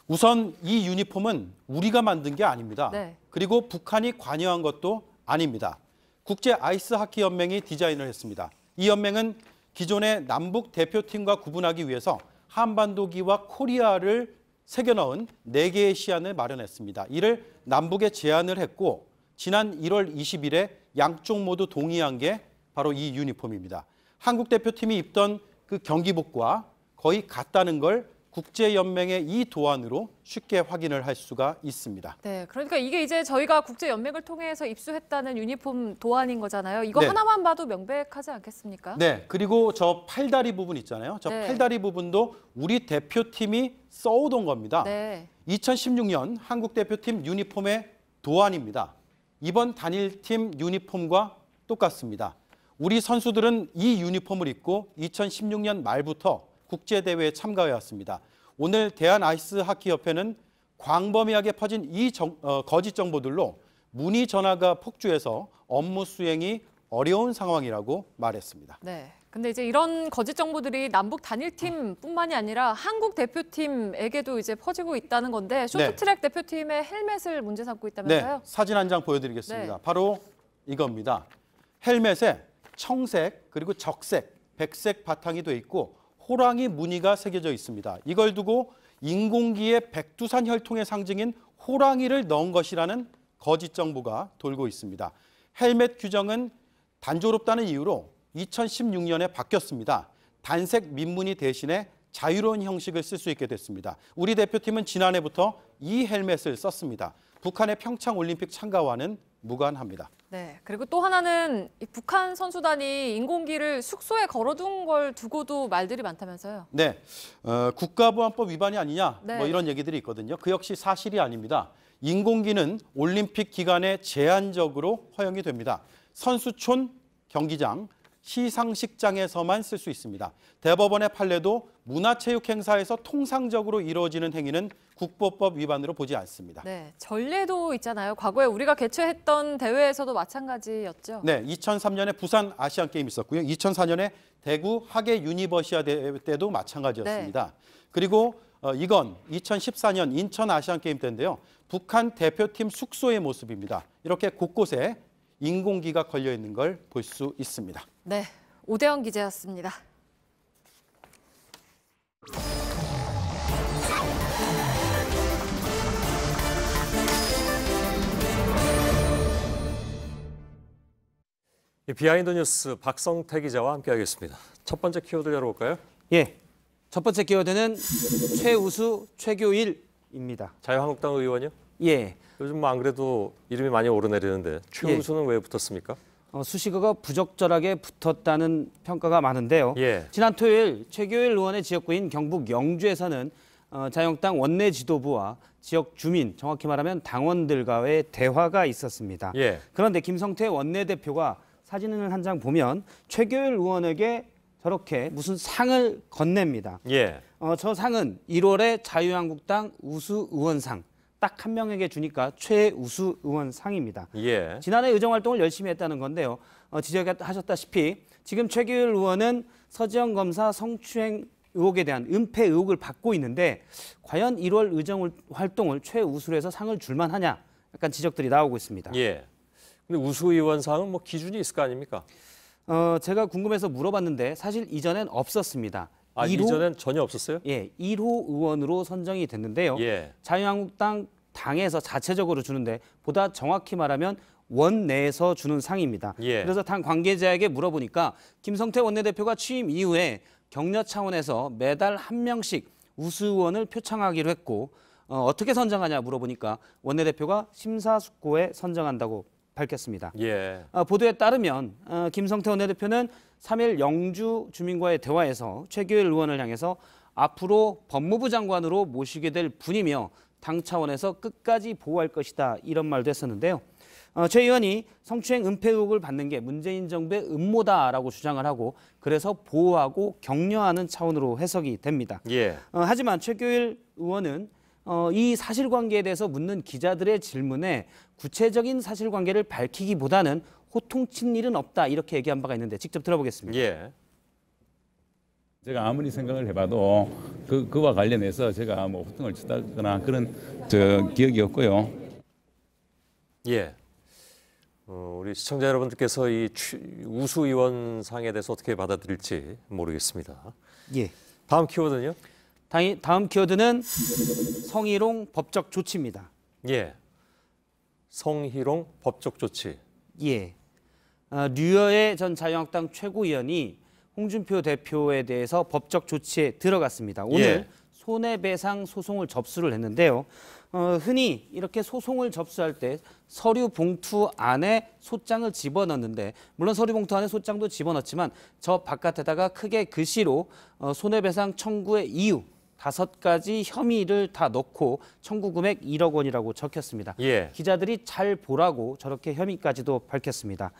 [SPEAKER 5] 우선 이 유니폼은 우리가 만든 게 아닙니다. 그리고 북한이 관여한 것도 아닙니다. 국제 아이스 하키 연맹이 디자인을 했습니다. 이 연맹은 기존의 남북 대표팀과 구분하기 위해서 한반도기와 코리아를 새겨 넣은 4개의 시안을 마련했습니다. 이를 남북에 제안을 했고 지난 1월 20일에 양쪽 모두 동의한 게 바로 이 유니폼입니다. 한국 대표팀이 입던 그 경기복과 거의 같다는 걸 국제연맹의 이 도안으로 쉽게 확인을 할 수가 있습니다.
[SPEAKER 1] 네, 그러니까 이게 이제 저희가 국제연맹을 통해서 입수했다는 유니폼 도안인 거잖아요. 이거 하나만 봐도 명백하지 않겠습니까?
[SPEAKER 5] 네, 그리고 저 팔다리 부분 있잖아요. 저 팔다리 부분도 우리 대표팀이 써오던 겁니다. 2016년 한국 대표팀 유니폼의 도안입니다. 이번 단일팀 유니폼과 똑같습니다. 우리 선수들은 이 유니폼을 입고 2016년 말부터 국제대회에 참가해왔습니다. 오늘 대한아이스하키협회는 광범위하게 퍼진 이 거짓 정보들로 문의 전화가 폭주해서 업무 수행이 어려운 상황이라고 말했습니다.
[SPEAKER 1] 네, 근데 이제 이런 거짓 정보들이 남북 단일팀뿐만이 아니라 한국 대표팀에게도 이제 퍼지고 있다는 건데 쇼트트랙 대표팀의 헬멧을 문제 삼고 있다면서요?
[SPEAKER 5] 네, 사진 한 장 보여드리겠습니다. 바로 이겁니다. 헬멧에 청색 그리고 적색, 백색 바탕이 돼 있고 호랑이 무늬가 새겨져 있습니다. 이걸 두고 인공기의 백두산 혈통의 상징인 호랑이를 넣은 것이라는 거짓 정보가 돌고 있습니다. 헬멧 규정은 단조롭다는 이유로 2016년에 바뀌었습니다. 단색 민무늬 대신에 자유로운 형식을 쓸 수 있게 됐습니다. 우리 대표팀은 지난해부터 이 헬멧을 썼습니다. 북한의 평창 올림픽 참가와는 무관합니다.
[SPEAKER 1] 네, 그리고 또 하나는 이 북한 선수단이 인공기를 숙소에 걸어둔 걸 두고도 말들이 많다면서요.
[SPEAKER 5] 네, 국가보안법 위반이 아니냐
[SPEAKER 1] 네.
[SPEAKER 5] 뭐 이런 얘기들이 있거든요. 그 역시 사실이 아닙니다. 인공기는 올림픽 기간에 제한적으로 허용이 됩니다. 선수촌, 경기장, 시상식장에서만 쓸 수 있습니다. 대법원의 판례도 문화체육 행사에서 통상적으로 이루어지는 행위는 국보법 위반으로 보지 않습니다.
[SPEAKER 1] 네, 전례도 있잖아요. 과거에 우리가 개최했던 대회에서도 마찬가지였죠.
[SPEAKER 5] 네, 2003년에 부산 아시안게임 있었고요. 2004년에 대구 하계 유니버시아 대회 때도 마찬가지였습니다. 네. 그리고 이건 2014년 인천 아시안게임 때인데요. 북한 대표팀 숙소의 모습입니다. 이렇게 곳곳에 인공기가 걸려 있는 걸 볼 수 있습니다.
[SPEAKER 1] 네, 오대영 기자였습니다.
[SPEAKER 4] 비하인드 뉴스 박성태 기자와 함께하겠습니다. 첫 번째 키워드 열어볼까요?
[SPEAKER 7] 예, 첫 번째 키워드는 최우수 최교일입니다.
[SPEAKER 4] 자유한국당 의원이요?
[SPEAKER 7] 예.
[SPEAKER 4] 요즘 뭐 안 그래도 이름이 많이 오르내리는데 최우수는 왜 붙었습니까?
[SPEAKER 7] 수식어가 부적절하게 붙었다는 평가가 많은데요.
[SPEAKER 4] 예.
[SPEAKER 7] 지난 토요일 최교일 의원의 지역구인 경북 영주에서는 자유한국당 원내 지도부와 지역 주민, 정확히 말하면 당원들과의 대화가 있었습니다.
[SPEAKER 4] 예.
[SPEAKER 7] 그런데 김성태 원내대표가 사진을 한 장 보면 최교일 의원에게 저렇게 무슨 상을 건넵니다.
[SPEAKER 4] 예.
[SPEAKER 7] 저 상은 1월에 자유한국당 우수 의원상. 딱 한 명에게 주니까 최우수 의원상입니다.
[SPEAKER 4] 예.
[SPEAKER 7] 지난해 의정활동을 열심히 했다는 건데요. 지적하셨다시피 지금 최규일 의원은 서지영 검사 성추행 의혹에 대한 은폐 의혹을 받고 있는데 과연 1월 의정활동을 최우수로 해서 상을 줄만 하냐 약간 지적들이 나오고 있습니다.
[SPEAKER 4] 예. 근데 우수 의원상은 뭐 기준이 있을 거 아닙니까?
[SPEAKER 7] 제가 궁금해서 물어봤는데 사실 이전엔 없었습니다.
[SPEAKER 4] 이전엔 전혀 없었어요?
[SPEAKER 7] 예, 1호 의원으로 선정이 됐는데요.
[SPEAKER 4] 예.
[SPEAKER 7] 자유한국당 당에서 자체적으로 주는데 보다 정확히 말하면 원 내에서 주는 상입니다.
[SPEAKER 4] 예.
[SPEAKER 7] 그래서 당 관계자에게 물어보니까 김성태 원내대표가 취임 이후에 격려 차원에서 매달 한 명씩 우수 의원을 표창하기로 했고 어떻게 선정하냐 물어보니까 원내대표가 심사숙고해 선정한다고 밝혔습니다.
[SPEAKER 4] 예.
[SPEAKER 7] 보도에 따르면 김성태 원내대표는 3일 영주 주민과의 대화에서 최규일 의원을 향해서 앞으로 법무부 장관으로 모시게 될 분이며 당 차원에서 끝까지 보호할 것이다 이런 말도 했었는데요. 최 의원이 성추행 은폐 의혹을 받는 게 문재인 정부의 음모다라고 주장을 하고 그래서 보호하고 격려하는 차원으로 해석이 됩니다.
[SPEAKER 4] 예.
[SPEAKER 7] 하지만 최규일 의원은 이 사실관계에 대해서 묻는 기자들의 질문에 구체적인 사실관계를 밝히기보다는 호통친 일은 없다 이렇게 얘기한 바가 있는데 직접 들어보겠습니다.
[SPEAKER 4] 예.
[SPEAKER 10] 제가 아무리 생각을 해봐도 그와 관련해서 제가 뭐 호통을 치다거나 그런 기억이 없고요.
[SPEAKER 4] 예. 우리 시청자 여러분들께서 이 우수 의원상에 대해서 어떻게 받아들일지 모르겠습니다.
[SPEAKER 7] 예.
[SPEAKER 4] 다음 키워드는요?
[SPEAKER 7] 다음 키워드는 성희롱 법적 조치입니다.
[SPEAKER 4] 예. 성희롱 법적 조치.
[SPEAKER 7] 예. 류여의 전 자유한국당 최고위원이 홍준표 대표에 대해서 법적 조치에 들어갔습니다. 오늘
[SPEAKER 4] 예.
[SPEAKER 7] 손해배상 소송을 접수를 했는데요. 흔히 이렇게 소송을 접수할 때 서류 봉투 안에 소장을 집어넣는데 물론 서류 봉투 안에 소장도 집어넣지만 저 바깥에다가 크게 글씨로 손해배상 청구의 이유 5가지 혐의를 다 넣고 청구 금액 1억 원이라고 적혔습니다.
[SPEAKER 4] 예.
[SPEAKER 7] 기자들이 잘 보라고 저렇게 혐의까지도 밝혔습니다.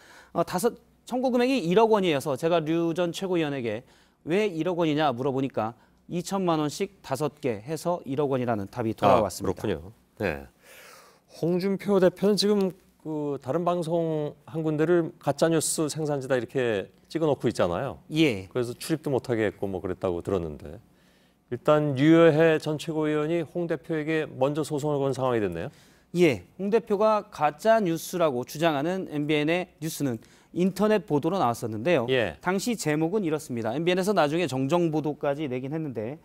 [SPEAKER 7] 청구 금액이 1억 원이어서 제가 류 전 최고위원에게 왜 1억 원이냐 물어보니까 2천만 원씩 5개 해서 1억 원이라는 답이 돌아왔습니다.
[SPEAKER 4] 그렇군요. 네. 홍준표 대표는 지금 다른 방송 한 군데를 가짜뉴스 생산지다 이렇게 찍어놓고 있잖아요.
[SPEAKER 7] 예.
[SPEAKER 4] 그래서 출입도 못하게 했고 뭐 그랬다고 들었는데 일단 류여해 전 최고위원이 홍 대표에게 먼저 소송을 건 상황이 됐네요.
[SPEAKER 7] 예. 홍 대표가 가짜뉴스라고 주장하는 MBN의 뉴스는 인터넷 보도로 나왔었는데요.
[SPEAKER 4] 예.
[SPEAKER 7] 당시 제목은 이렇습니다. MBN에서 나중에 정정 보도까지 내긴 했는데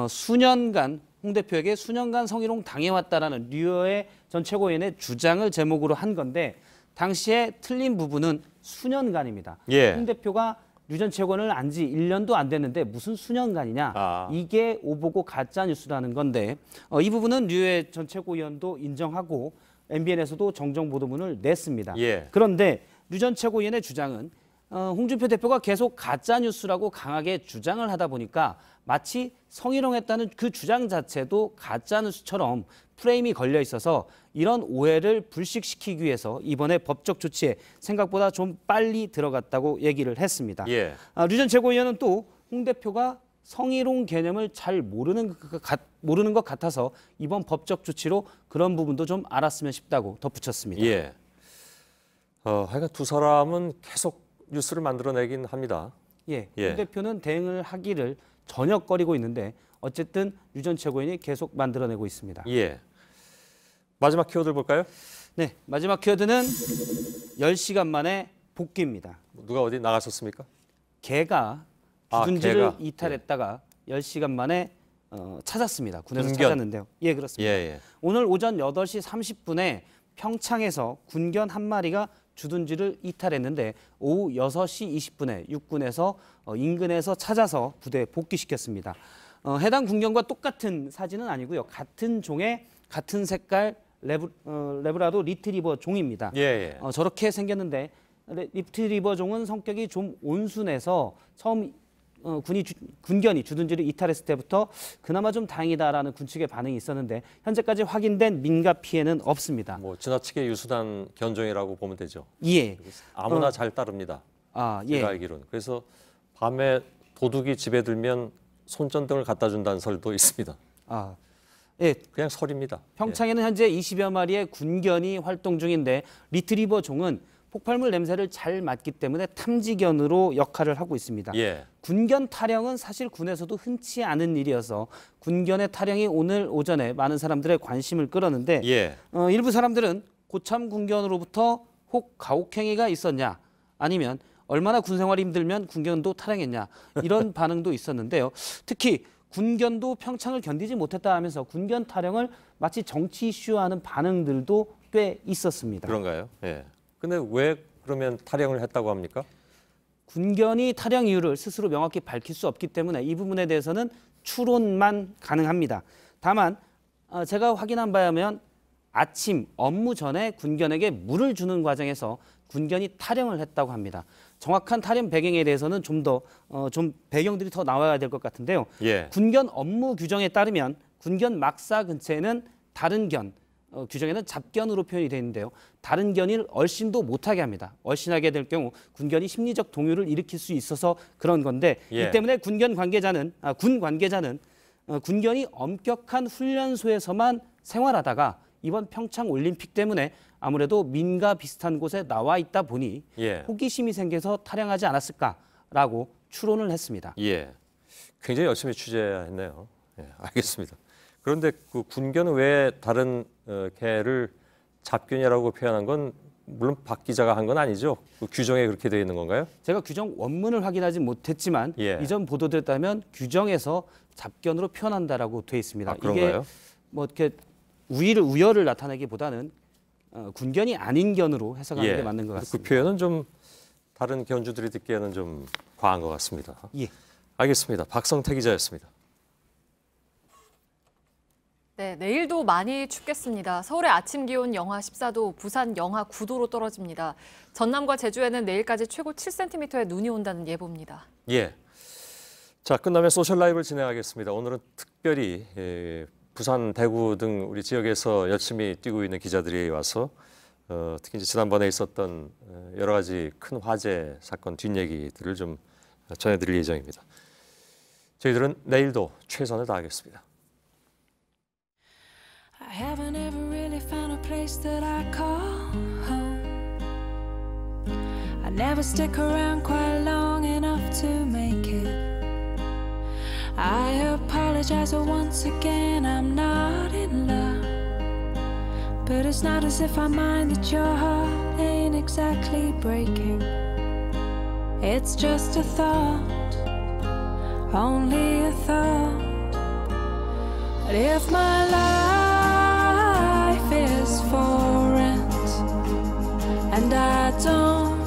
[SPEAKER 7] 수년간 홍 대표에게 수년간 성희롱 당해왔다라는 류여의 전 최고위원의 주장을 제목으로 한 건데 당시에 틀린 부분은 수년간입니다.
[SPEAKER 4] 예.
[SPEAKER 7] 홍 대표가 류 전 최고위원을 안 지 1년도 안 됐는데 무슨 수년간이냐. 이게 오보고 가짜 뉴스라는 건데 이 부분은 류 전 최고위원도 인정하고 MBN에서도 정정 보도문을 냈습니다.
[SPEAKER 4] 예.
[SPEAKER 7] 그런데 류 전 최고위원의 주장은 홍준표 대표가 계속 가짜 뉴스라고 강하게 주장을 하다 보니까 마치 성희롱했다는 그 주장 자체도 가짜 뉴스처럼 프레임이 걸려 있어서 이런 오해를 불식시키기 위해서 이번에 법적 조치에 생각보다 좀 빨리 들어갔다고 얘기를 했습니다.
[SPEAKER 4] 예.
[SPEAKER 7] 류 전 최고위원은 또 홍 대표가 성희롱 개념을 잘 모르는 것 같아서 이번 법적 조치로 그런 부분도 좀 알았으면 싶다고 덧붙였습니다.
[SPEAKER 4] 예. 하여간 두 사람은 계속 뉴스를 만들어내긴 합니다.
[SPEAKER 7] 예. 홍 대표는 대응을 하기를 저녁거리고 있는데 어쨌든 류 전 최고위원이 계속 만들어내고 있습니다.
[SPEAKER 4] 예. 마지막 키워드 볼까요?
[SPEAKER 7] 네. 마지막 키워드는 10시간 만에 복귀입니다.
[SPEAKER 4] 누가 어디 나갔었습니까?
[SPEAKER 7] 개가 주둔지를 이탈했다가 10시간 만에 찾았습니다. 군에서
[SPEAKER 4] 군견.
[SPEAKER 7] 찾았는데요. 예, 그렇습니다. 오늘 오전 8시 30분에 평창에서 군견 한 마리가 주둔지를 이탈했는데 오후 6시 20분에 육군에서 인근에서 찾아서 부대에 복귀시켰습니다. 해당 군견과 똑같은 사진은 아니고요. 같은 종의 같은 색깔 레브라도 리트리버 종입니다. 저렇게 생겼는데 리트리버 종은 성격이 좀 온순해서 처음 군견이 주둔지를 이탈했을 때부터 그나마 좀 다행이다라는 군 측의 반응이 있었는데 현재까지 확인된 민가 피해는 없습니다.
[SPEAKER 4] 뭐 지나치게 유순한 견종이라고 보면 되죠.
[SPEAKER 7] 예.
[SPEAKER 4] 아무나 잘 따릅니다. 제가 알기로는. 그래서 밤에 도둑이 집에 들면 손전등을 갖다 준다는 설도 있습니다.
[SPEAKER 7] 예.
[SPEAKER 4] 그냥 설입니다.
[SPEAKER 7] 평창에는 현재 20여 마리의 군견이 활동 중인데 리트리버 종은 폭발물 냄새를 잘 맡기 때문에 탐지견으로 역할을 하고 있습니다. 군견 타령은 사실 군에서도 흔치 않은 일이어서 군견의 타령이 오늘 오전에 많은 사람들의 관심을 끌었는데 일부 사람들은 고참 군견으로부터 혹 가혹행위가 있었냐 아니면 얼마나 군생활이 힘들면 군견도 타령했냐 이런 반응도 있었는데요. 특히 군견도 평창을 견디지 못했다 하면서 군견 타령을 마치 정치 이슈화하는 반응들도 꽤 있었습니다.
[SPEAKER 4] 그런가요? 예. 근데 왜 그러면 타령을 했다고 합니까?
[SPEAKER 7] 군견이 타령 이유를 스스로 명확히 밝힐 수 없기 때문에 이 부분에 대해서는 추론만 가능합니다. 다만 제가 확인한 바에 의하면 아침 업무 전에 군견에게 물을 주는 과정에서 군견이 타령을 했다고 합니다. 정확한 타령 배경에 대해서는 좀 배경들이 더 나와야 될 것 같은데요. 군견 업무 규정에 따르면 군견 막사 근처에는 다른 견, 규정에는 잡견으로 표현이 되어 있는데요. 다른 견을 얼씬도 못하게 합니다. 얼씬하게 될 경우 군견이 심리적 동요를 일으킬 수 있어서 그런 건데 이 때문에 군 관계자는 군견이 엄격한 훈련소에서만 생활하다가 이번 평창 올림픽 때문에 아무래도 민가 비슷한 곳에 나와 있다 보니 호기심이 생겨서 타령하지 않았을까라고 추론을 했습니다.
[SPEAKER 4] 굉장히 열심히 취재했네요. 알겠습니다. 그런데 그 군견은 왜 다른 개를 잡견이라고 표현한 건 물론 박 기자가 한 건 아니죠? 그 규정에 그렇게 되어 있는 건가요?
[SPEAKER 7] 제가 규정 원문을 확인하지 못했지만 이전 보도들에 따르면 규정에서 잡견으로 표현한다라고 되어 있습니다.
[SPEAKER 4] 그런가요?
[SPEAKER 7] 이게 뭐 이렇게 우열을 나타내기보다는 군견이 아닌 견으로 해석하는 게 맞는 것 같습니다.
[SPEAKER 4] 그 표현은 좀 다른 견주들이 듣기에는 좀 과한 것 같습니다. 알겠습니다. 박성태 기자였습니다.
[SPEAKER 1] 네, 내일도 많이 춥겠습니다. 서울의 아침 기온 영하 14도, 부산 영하 9도로 떨어집니다. 전남과 제주에는 내일까지 최고 7cm의 눈이 온다는 예보입니다.
[SPEAKER 4] 자, 끝나면 소셜 라이브를 진행하겠습니다. 오늘은 특별히 부산, 대구 등 우리 지역에서 열심히 뛰고 있는 기자들이 와서 특히 이제 지난번에 있었던 여러 가지 큰 화재 사건 뒷얘기들을 좀 전해드릴 예정입니다. 저희들은 내일도 최선을 다하겠습니다.
[SPEAKER 11] I haven't ever really found a place that I call home. I never stick around quite long enough to make it. I apologize once again, I'm not in love. But it's not as if I mind that your heart ain't exactly breaking. It's just a thought, only a thought. But if my life is for rent and I don't